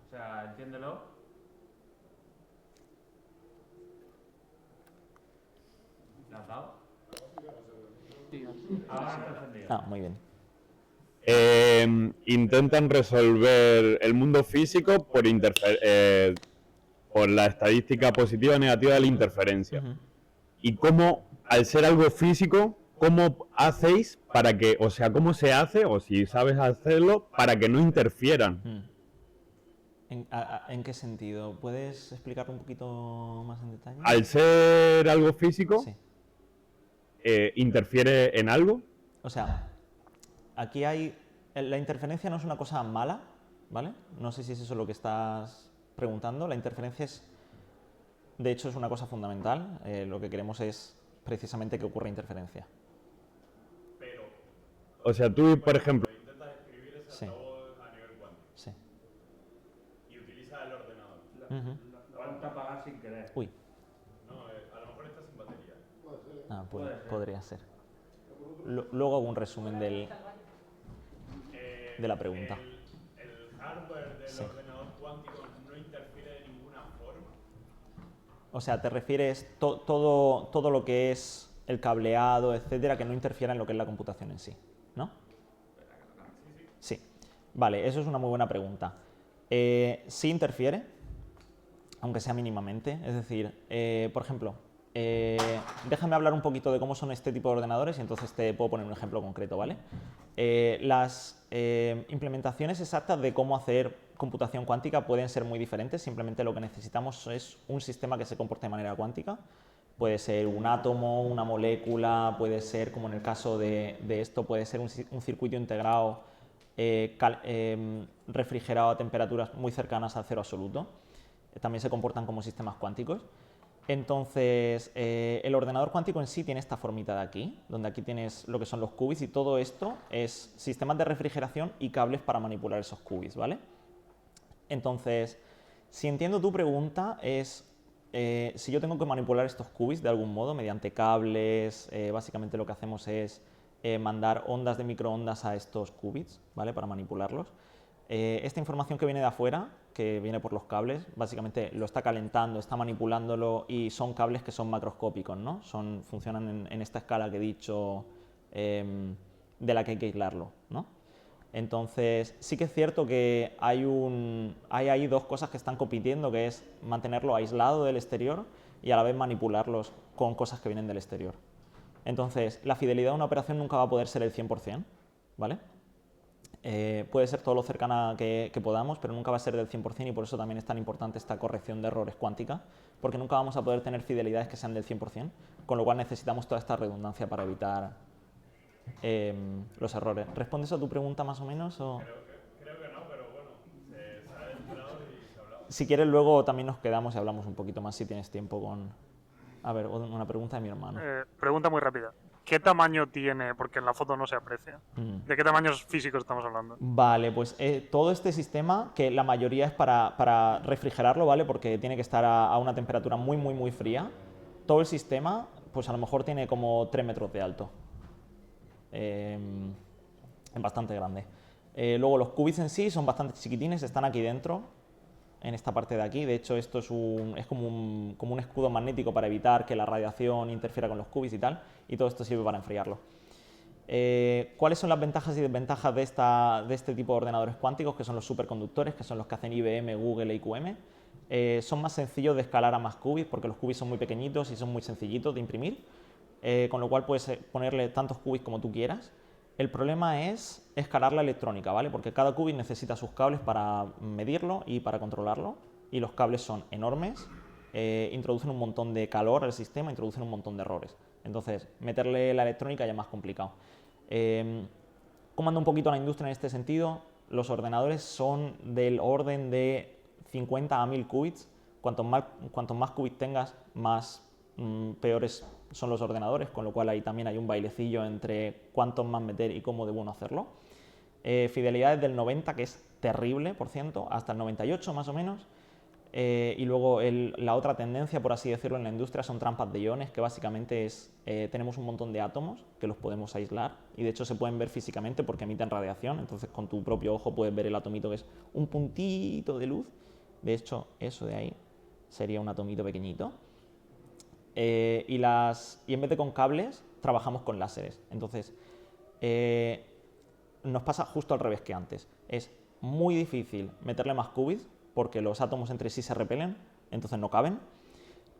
o sea, entiéndelo. ¿Le has dado? Ahora está encendido. Ah, muy bien. Intentan resolver el mundo físico por la estadística positiva o negativa de la interferencia. Y cómo, al ser algo físico, ¿cómo hacéis para que, o sea, cómo se hace, o si sabes hacerlo, para que no interfieran? ¿En qué sentido? ¿Puedes explicarlo un poquito más en detalle? Al ser algo físico, Sí. ¿interfiere en algo? O sea, aquí hay... La interferencia no es una cosa mala, ¿vale? No sé si es eso lo que estás preguntando. La interferencia es... De hecho, es una cosa fundamental. Lo que queremos es precisamente que ocurra interferencia. O sea, tú, por ejemplo, intentas escribir ese Sí. altavoz a nivel cuántico Sí. y utilizas el ordenador. Lo van a apagar sin querer. Uy. No, a lo mejor está sin batería. Ah, Puede ser. podría ser. Luego hago un resumen de la pregunta. ¿El hardware del Sí. ordenador cuántico no interfiere de ninguna forma? O sea, te refieres todo lo que es el cableado, etcétera, que no interfiera en lo que es la computación en sí, ¿no? Sí. Vale, eso es una muy buena pregunta. Sí interfiere, aunque sea mínimamente. Es decir, por ejemplo, déjame hablar un poquito de cómo son este tipo de ordenadores y entonces te puedo poner un ejemplo concreto, ¿vale? Las implementaciones exactas de cómo hacer computación cuántica pueden ser muy diferentes. Simplemente lo que necesitamos es un sistema que se comporte de manera cuántica. Puede ser un átomo, una molécula, puede ser, como en el caso de esto, puede ser un circuito integrado refrigerado a temperaturas muy cercanas al cero absoluto. También se comportan como sistemas cuánticos. Entonces, el ordenador cuántico en sí tiene esta formita de aquí, donde aquí tienes lo que son los qubits y todo esto es sistemas de refrigeración y cables para manipular esos qubits, ¿vale? Entonces, si entiendo tu pregunta es si yo tengo que manipular estos qubits de algún modo mediante cables, básicamente lo que hacemos es mandar ondas de microondas a estos qubits, ¿vale? Para manipularlos. Esta información que viene de afuera, que viene por los cables, básicamente lo está calentando, está manipulándolo y son cables que son macroscópicos, ¿no? Funcionan en esta escala que he dicho de la que hay que aislarlo, ¿no? Entonces, sí que es cierto que hay ahí dos cosas que están compitiendo, que es mantenerlo aislado del exterior y a la vez manipularlos con cosas que vienen del exterior. Entonces, la fidelidad de una operación nunca va a poder ser el 100%, ¿vale? Puede ser todo lo cercana que podamos, pero nunca va a ser del 100% y por eso también es tan importante esta corrección de errores cuántica, porque nunca vamos a poder tener fidelidades que sean del 100%, con lo cual necesitamos toda esta redundancia para evitar los errores. ¿Respondes a tu pregunta más o menos? O... Creo que no, pero bueno, se ha entrado y se ha hablado. Si quieres luego también nos quedamos y hablamos un poquito más si tienes tiempo con... A ver, una pregunta de mi hermano. Pregunta muy rápida. ¿Qué tamaño tiene? Porque en la foto no se aprecia. ¿De qué tamaños físicos estamos hablando? Vale, pues todo este sistema, que la mayoría es para refrigerarlo, ¿vale? Porque tiene que estar a una temperatura muy, muy, muy fría. Todo el sistema, pues a lo mejor tiene como 3 metros de alto. Es bastante grande. Luego los qubits en sí son bastante chiquitines, están aquí dentro, en esta parte de aquí. De hecho, esto es como un escudo magnético para evitar que la radiación interfiera con los qubits y tal, y todo esto sirve para enfriarlo. ¿Cuáles son las ventajas y desventajas de este tipo de ordenadores cuánticos, que son los superconductores, que son los que hacen IBM, Google e IQM? Son más sencillos de escalar a más qubits, porque los qubits son muy pequeñitos y son muy sencillitos de imprimir, con lo cual puedes ponerle tantos qubits como tú quieras. El problema es escalar la electrónica, ¿vale? Porque cada qubit necesita sus cables para medirlo y para controlarlo, y los cables son enormes, introducen un montón de calor al sistema, introducen un montón de errores. Entonces, meterle la electrónica ya es más complicado. ¿Cómo anda un poquito la industria en este sentido? Los ordenadores son del orden de 50 a 1000 qubits. Cuantos más qubits tengas, más peores son los ordenadores, con lo cual ahí también hay un bailecillo entre cuántos más meter y cómo de bueno hacerlo. Fidelidades del 90, que es terrible, por ciento, hasta el 98 más o menos. Y luego la otra tendencia, por así decirlo, en la industria son trampas de iones, que básicamente es, tenemos un montón de átomos que los podemos aislar y de hecho se pueden ver físicamente porque emiten radiación, entonces con tu propio ojo puedes ver el atomito que es un puntito de luz. De hecho, eso de ahí sería un atomito pequeñito. Y en vez de con cables, trabajamos con láseres. Entonces, nos pasa justo al revés que antes. Es muy difícil meterle más qubits porque los átomos entre sí se repelen, entonces no caben,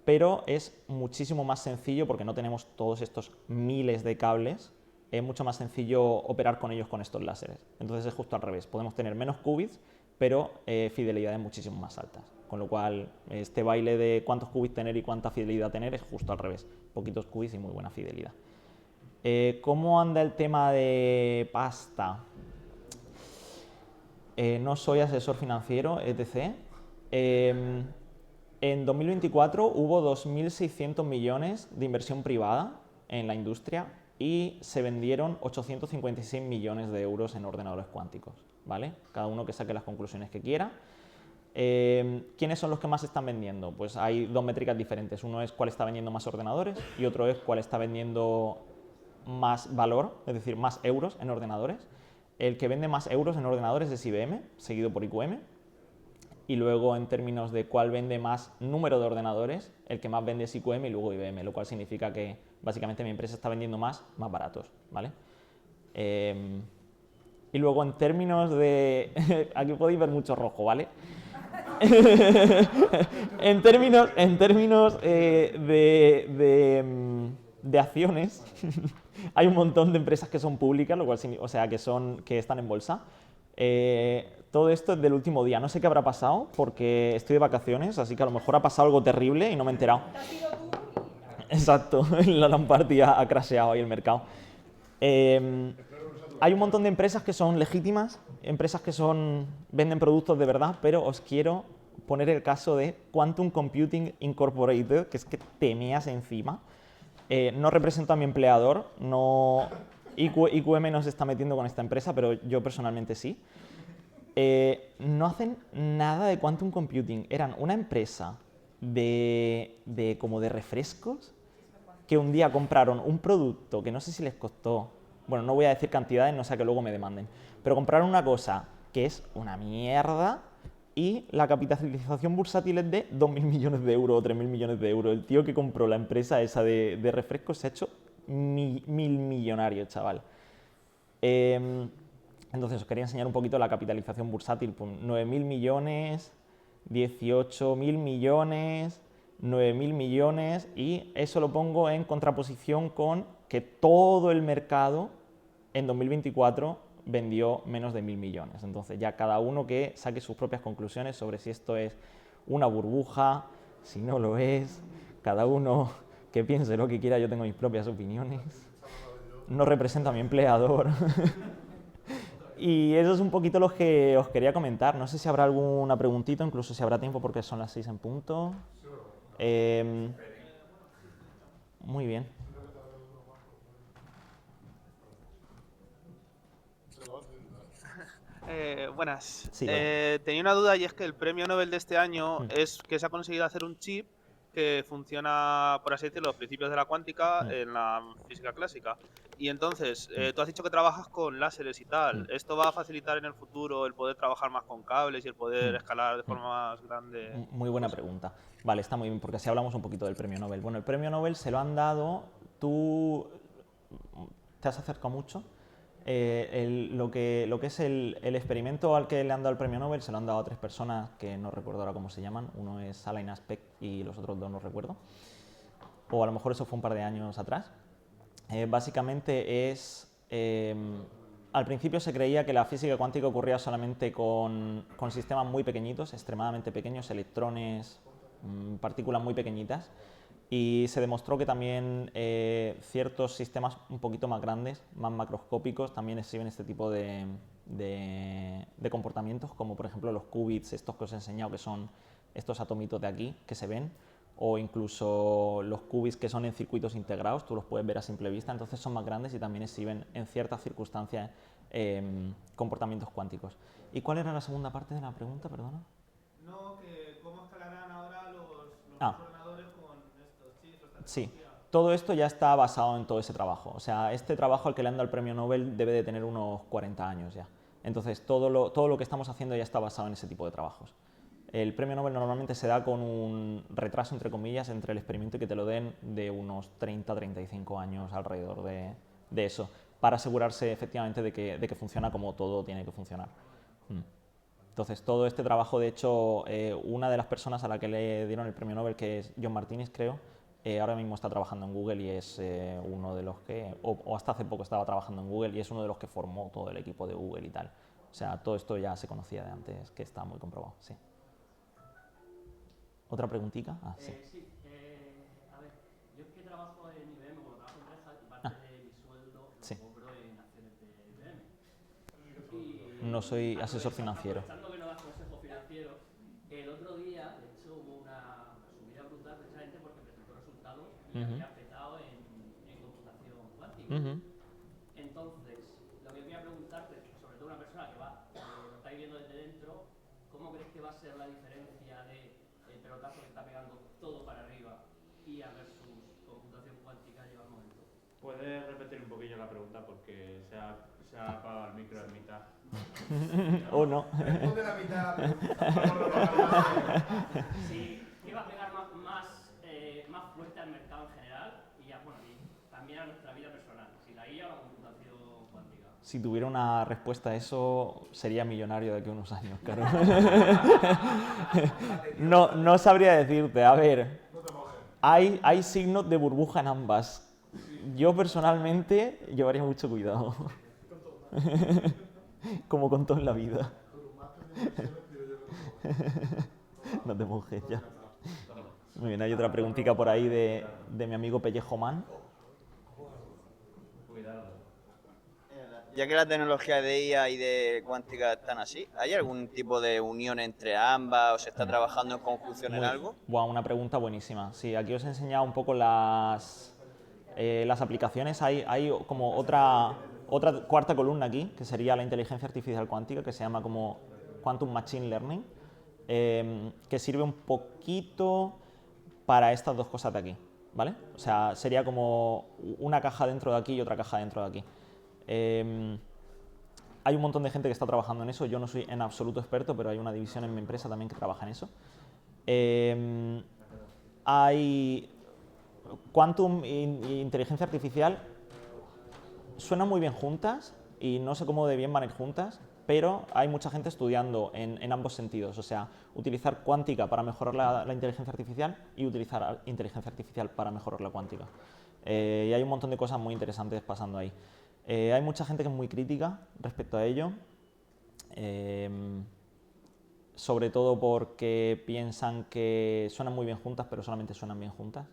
pero es muchísimo más sencillo porque no tenemos todos estos miles de cables, es mucho más sencillo operar con ellos con estos láseres. Entonces es justo al revés, podemos tener menos qubits, pero fidelidades muchísimo más altas. Con lo cual, este baile de cuántos qubits tener y cuánta fidelidad tener es justo al revés. Poquitos qubits y muy buena fidelidad. ¿Cómo anda el tema de pasta? No soy asesor financiero, etc. En 2024 hubo 2.600 millones de inversión privada en la industria y se vendieron 856 millones de euros en ordenadores cuánticos, ¿vale? Cada uno que saque las conclusiones que quiera. ¿Quiénes son los que más están vendiendo? Pues hay dos métricas diferentes. Uno es cuál está vendiendo más ordenadores y otro es cuál está vendiendo más valor, es decir, más euros en ordenadores. El que vende más euros en ordenadores es IBM, seguido por IQM. Y luego, en términos de cuál vende más número de ordenadores, el que más vende es IQM y luego IBM, lo cual significa que básicamente mi empresa está vendiendo más baratos, ¿vale? Y luego, en términos de... aquí podéis ver mucho rojo, ¿vale? en términos de acciones, hay un montón de empresas que son públicas, lo cual, o sea, que están en bolsa. Todo esto es del último día. No sé qué habrá pasado porque estoy de vacaciones, así que a lo mejor ha pasado algo terrible y no me he enterado. Exacto, la Lamparty ha crasheado ahí el mercado. Hay un montón de empresas que son legítimas, empresas que venden productos de verdad, pero os quiero poner el caso de Quantum Computing Incorporated, que es que te meas encima. No represento a mi empleador, IQM no se está metiendo con esta empresa, pero yo personalmente sí. No hacen nada de Quantum Computing. Eran una empresa como de refrescos que un día compraron un producto que no sé si les costó, bueno, no voy a decir cantidades, no sea que luego me demanden, pero compraron una cosa que es una mierda y la capitalización bursátil es de 2.000 millones de euros o 3.000 millones de euros. El tío que compró la empresa esa de refrescos se ha hecho millonario, chaval. Entonces os quería enseñar un poquito la capitalización bursátil. 9.000 millones, 18.000 millones, 9.000 millones, y eso lo pongo en contraposición con que todo el mercado en 2024 vendió menos de 1.000 millones. Entonces ya cada uno que saque sus propias conclusiones sobre si esto es una burbuja, si no lo es, cada uno que piense lo que quiera, yo tengo mis propias opiniones. No represento a mi empleador. Y eso es un poquito lo que os quería comentar. No sé si habrá alguna preguntita, incluso si habrá tiempo porque son las 6 en punto. Muy bien. Buenas. Sí, tenía una duda y es que el premio Nobel de este año es que se ha conseguido hacer un chip que funciona, por así decirlo, los principios de la cuántica en la física clásica. Y entonces, tú has dicho que trabajas con láseres y tal. ¿Esto va a facilitar en el futuro el poder trabajar más con cables y el poder escalar de forma más grande? Muy buena pregunta. Vale, está muy bien, porque así hablamos un poquito del premio Nobel. Bueno, el premio Nobel se lo han dado... ¿Tú te has acercado mucho? Lo que es el experimento al que le han dado el premio Nobel se lo han dado a 3 personas que no recuerdo ahora cómo se llaman. Uno es Alain Aspect y los otros 2 no recuerdo. O a lo mejor eso fue un par de años atrás. Básicamente es... al principio se creía que la física cuántica ocurría solamente con sistemas muy pequeñitos, extremadamente pequeños, electrones, partículas muy pequeñitas. Y se demostró que también ciertos sistemas un poquito más grandes, más macroscópicos, también exhiben este tipo de comportamientos, como por ejemplo los qubits, estos que os he enseñado, que son estos atomitos de aquí que se ven, o incluso los qubits que son en circuitos integrados, tú los puedes ver a simple vista, entonces son más grandes y también exhiben en ciertas circunstancias comportamientos cuánticos. ¿Y cuál era la segunda parte de la pregunta, perdona? No, que cómo escalarán ahora los ordenadores con estos chips. Sí, todo esto ya está basado en todo ese trabajo. O sea, este trabajo al que le han dado el premio Nobel debe de tener unos 40 años ya. Entonces, todo lo que estamos haciendo ya está basado en ese tipo de trabajos. El premio Nobel normalmente se da con un retraso, entre comillas, entre el experimento y que te lo den de unos 30-35 años alrededor de eso, para asegurarse efectivamente de que funciona como todo tiene que funcionar. Entonces, todo este trabajo, de hecho, una de las personas a la que le dieron el premio Nobel, que es John Martinez, creo, ahora mismo está trabajando en Google y es uno de los que, o hasta hace poco estaba trabajando en Google y es uno de los que formó todo el equipo de Google y tal. O sea, todo esto ya se conocía de antes, que está muy comprobado, sí. ¿Otra preguntita? Ah, sí. A ver, yo es que trabajo en IBM, como trabajo en Red Hat, y parte de mi sueldo Sí. lo cobro en acciones de IBM. No soy asesor financiero. Aprovechando que no das consejos financieros, el otro día, de hecho, hubo una subida brutal precisamente porque presentó resultados y había petado en computación cuántica. Entonces, lo que quería preguntarte, sobre todo una persona que lo está viviendo desde dentro, ¿cómo crees que va a ser la diferencia de el pelotazo que está pegando todo para arriba y a versus computación cuántica lleva el momento? ¿Puedes repetir un poquillo la pregunta porque se ha apagado el micro en mitad? ¿O no? Responde la mitad. Sí, que va a pegar más fuerte al mercado en general y también a nuestra vida personal, si la IA o la computación cuántica. Si tuviera una respuesta a eso, sería millonario de aquí a unos años, claro. No sabría decirte. A ver, hay signos de burbuja en ambas. Yo personalmente llevaría mucho cuidado. Como con todo en la vida. No te mojes ya. Muy bien, hay otra preguntita por ahí de mi amigo Pellejo Man. Ya que la tecnología de IA y de cuántica están así, ¿hay algún tipo de unión entre ambas o se está trabajando en conjunción en algo? Una pregunta buenísima. Sí, aquí os he enseñado un poco las aplicaciones. Hay como otra cuarta columna aquí, que sería la inteligencia artificial cuántica, que se llama como Quantum Machine Learning, que sirve un poquito para estas dos cosas de aquí, ¿vale? O sea, sería como una caja dentro de aquí y otra caja dentro de aquí. Hay un montón de gente que está trabajando en eso. Yo no soy en absoluto experto, pero hay una división en mi empresa también que trabaja en eso. Hay Quantum e inteligencia artificial suenan muy bien juntas y no sé cómo de bien van a ir juntas, pero hay mucha gente estudiando en ambos sentidos. O sea, utilizar cuántica para mejorar la inteligencia artificial y utilizar inteligencia artificial para mejorar la cuántica. Y hay un montón de cosas muy interesantes pasando ahí. Hay mucha gente que es muy crítica respecto a ello, sobre todo porque piensan que suenan muy bien juntas, pero solamente suenan bien juntas.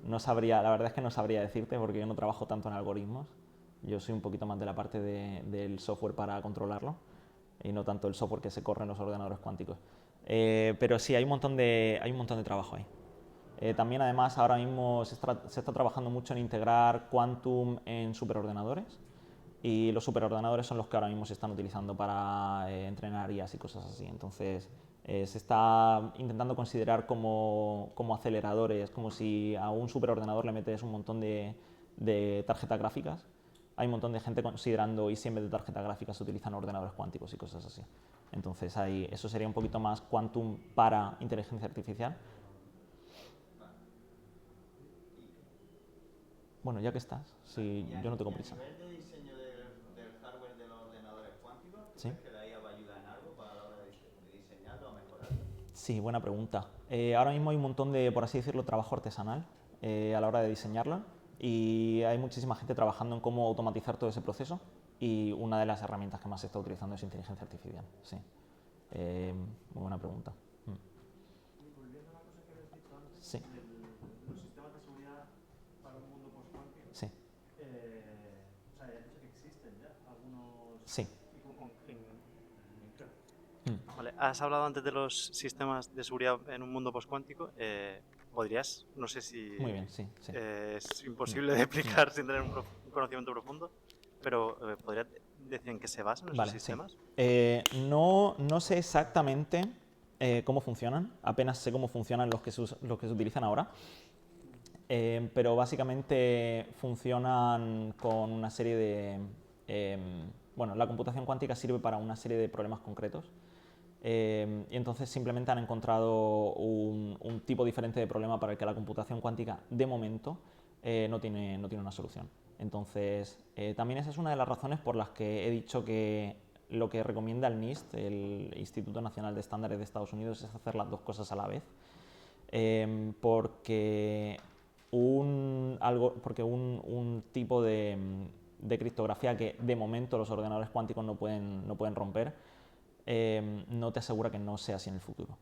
No sabría, la verdad es que no sabría decirte porque yo no trabajo tanto en algoritmos. Yo soy un poquito más de la parte del software para controlarlo y no tanto el software que se corre en los ordenadores cuánticos. Pero sí, hay un montón de trabajo ahí. También además ahora mismo se está trabajando mucho en integrar Quantum en superordenadores y los superordenadores son los que ahora mismo se están utilizando para entrenar IAs y cosas así. Entonces se está intentando considerar como aceleradores, como si a un superordenador le metes un montón de tarjetas gráficas. Hay un montón de gente considerando y si en vez de tarjetas gráficas se utilizan ordenadores cuánticos y cosas así. Entonces eso sería un poquito más Quantum para inteligencia artificial. Bueno, ya que estás, si yo no tengo prisa. ¿A nivel de diseño del hardware de los ordenadores cuánticos, ¿crees que la IA va a ayudar en algo para la hora de diseñarlo o mejorarlo? Sí, buena pregunta. Ahora mismo hay un montón de, por así decirlo, trabajo artesanal a la hora de diseñarla y hay muchísima gente trabajando en cómo automatizar todo ese proceso y una de las herramientas que más se está utilizando es inteligencia artificial. Sí. Muy buena pregunta. Volviendo a la cosa que habías dicho antes, Sí. los sistemas de seguridad para un mundo post-cuántico, Sí. o sea, ya has dicho que existen ya algunos... Sí. Vale, has hablado antes de los sistemas de seguridad en un mundo postcuántico. ¿Podrías? No sé si Muy bien, sí, sí. es imposible de explicar sin tener un conocimiento profundo, pero ¿podrías decir en qué se basan esos sistemas? Sí. No sé exactamente cómo funcionan, apenas sé cómo funcionan los que se utilizan ahora, pero básicamente funcionan con una serie de... bueno, la computación cuántica sirve para una serie de problemas concretos. Y entonces simplemente han encontrado un tipo diferente de problema para el que la computación cuántica de momento no tiene una solución. Entonces también esa es una de las razones por las que he dicho que lo que recomienda el NIST, el Instituto Nacional de Estándares de Estados Unidos, es hacer las dos cosas a la vez, porque un tipo de de criptografía que de momento los ordenadores cuánticos no pueden romper, no te asegura que no sea así en el futuro.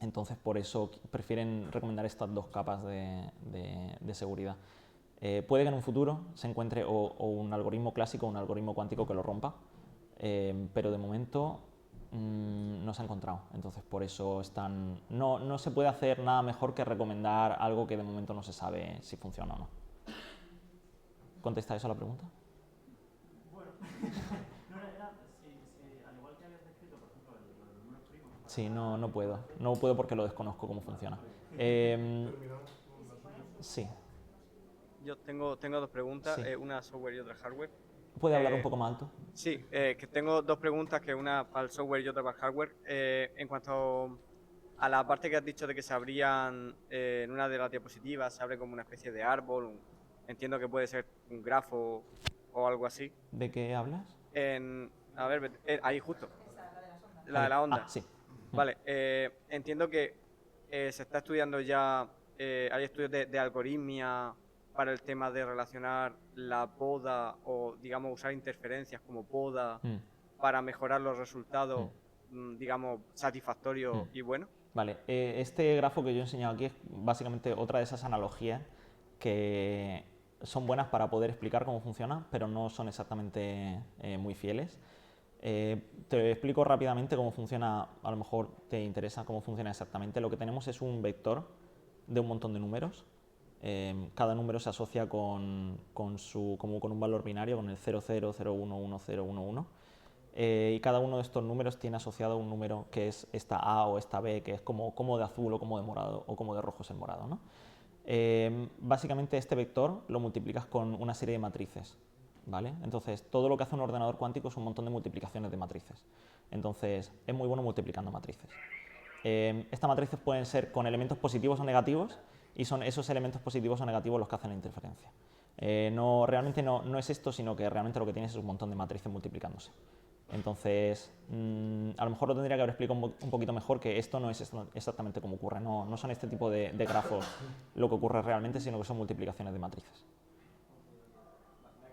Entonces, por eso prefieren recomendar estas dos capas de seguridad. Puede que en un futuro se encuentre o un algoritmo clásico o un algoritmo cuántico que lo rompa, pero de momento no se ha encontrado. Entonces, por eso no se puede hacer nada mejor que recomendar algo que de momento no se sabe si funciona o no. ¿Contesta eso a la pregunta? Bueno, al igual que habías descrito, por ejemplo, los números primos. Sí, no puedo. No puedo porque lo desconozco cómo funciona. Sí. Yo tengo dos preguntas, Sí. una software y otra hardware. ¿Puede hablar un poco más alto? Sí, que tengo dos preguntas, que una para el software y otra para el hardware. En cuanto a la parte que has dicho de que se abrían, en una de las diapositivas, se abre como una especie de árbol, entiendo que puede ser un grafo o algo así. ¿De qué hablas? A ver, ahí justo. La de la onda. Ah, sí. Vale, entiendo que se está estudiando ya, hay estudios de algoritmia para el tema de relacionar la poda o, digamos, usar interferencias como poda para mejorar los resultados, digamos, satisfactorios y buenos. Vale, este grafo que yo he enseñado aquí es básicamente otra de esas analogías que son buenas para poder explicar cómo funciona, pero no son exactamente muy fieles. Te explico rápidamente cómo funciona, a lo mejor te interesa cómo funciona exactamente. Lo que tenemos es un vector de un montón de números. Cada número se asocia como con un valor binario, con el 0, 0, 0, 1, 1, 0, 1, 1. Y cada uno de estos números tiene asociado un número que es esta A o esta B, que es como de azul o como de morado, o como de rojo es el morado, ¿no? Básicamente este vector lo multiplicas con una serie de matrices, ¿vale? Entonces, todo lo que hace un ordenador cuántico es un montón de multiplicaciones de matrices. Entonces, es muy bueno multiplicando matrices. Estas matrices pueden ser con elementos positivos o negativos, y son esos elementos positivos o negativos los que hacen la interferencia. Realmente no es esto, sino que realmente lo que tienes es un montón de matrices multiplicándose. Entonces, a lo mejor lo tendría que haber explicado un poquito mejor, que esto no es exactamente como ocurre, no son este tipo de grafos lo que ocurre realmente, sino que son multiplicaciones de matrices.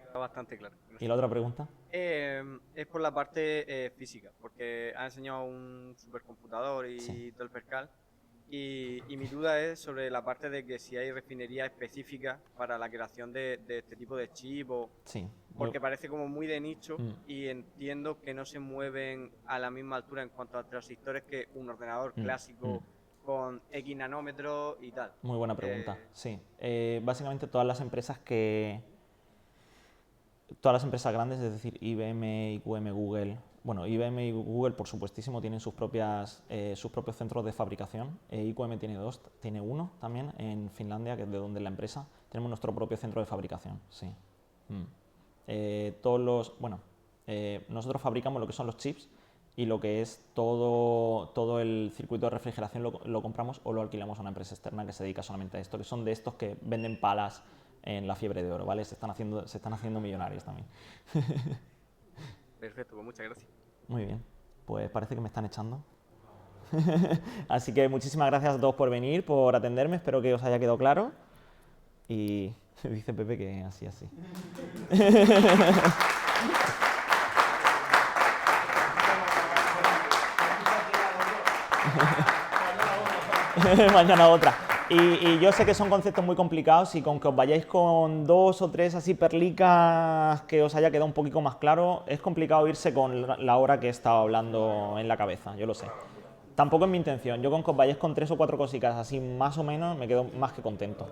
Está bastante claro. ¿Y la otra pregunta? Es por la parte física, porque ha enseñado un supercomputador y Sí. todo el percal. Y mi duda es sobre la parte de que si hay refinería específica para la creación de este tipo de chip, Sí. porque parece como muy de nicho y entiendo que no se mueven a la misma altura en cuanto a transistores que un ordenador clásico con X nanómetros y tal. Muy buena pregunta, sí. Básicamente todas las empresas grandes, es decir, IBM, IQM, Google. Bueno, IBM y Google, por supuestísimo, tienen sus propios centros de fabricación. IQM tiene uno también en Finlandia, que es de donde es la empresa. Tenemos nuestro propio centro de fabricación, sí. Nosotros fabricamos lo que son los chips y lo que es todo el circuito de refrigeración lo compramos o lo alquilamos a una empresa externa que se dedica solamente a esto, que son de estos que venden palas en la fiebre de oro, ¿vale? Se están haciendo millonarios también. Perfecto, pues muchas gracias. Muy bien, pues parece que me están echando. Así que muchísimas gracias a todos por venir, por atenderme, espero que os haya quedado claro. Y dice Pepe que así. Mañana otra. Y yo sé que son conceptos muy complicados y con que os vayáis con 2 o 3 así perlicas que os haya quedado un poquito más claro, es complicado irse con la hora que he estado hablando en la cabeza, yo lo sé. Tampoco es mi intención, yo con que os vayáis con 3 o 4 cositas así más o menos me quedo más que contento.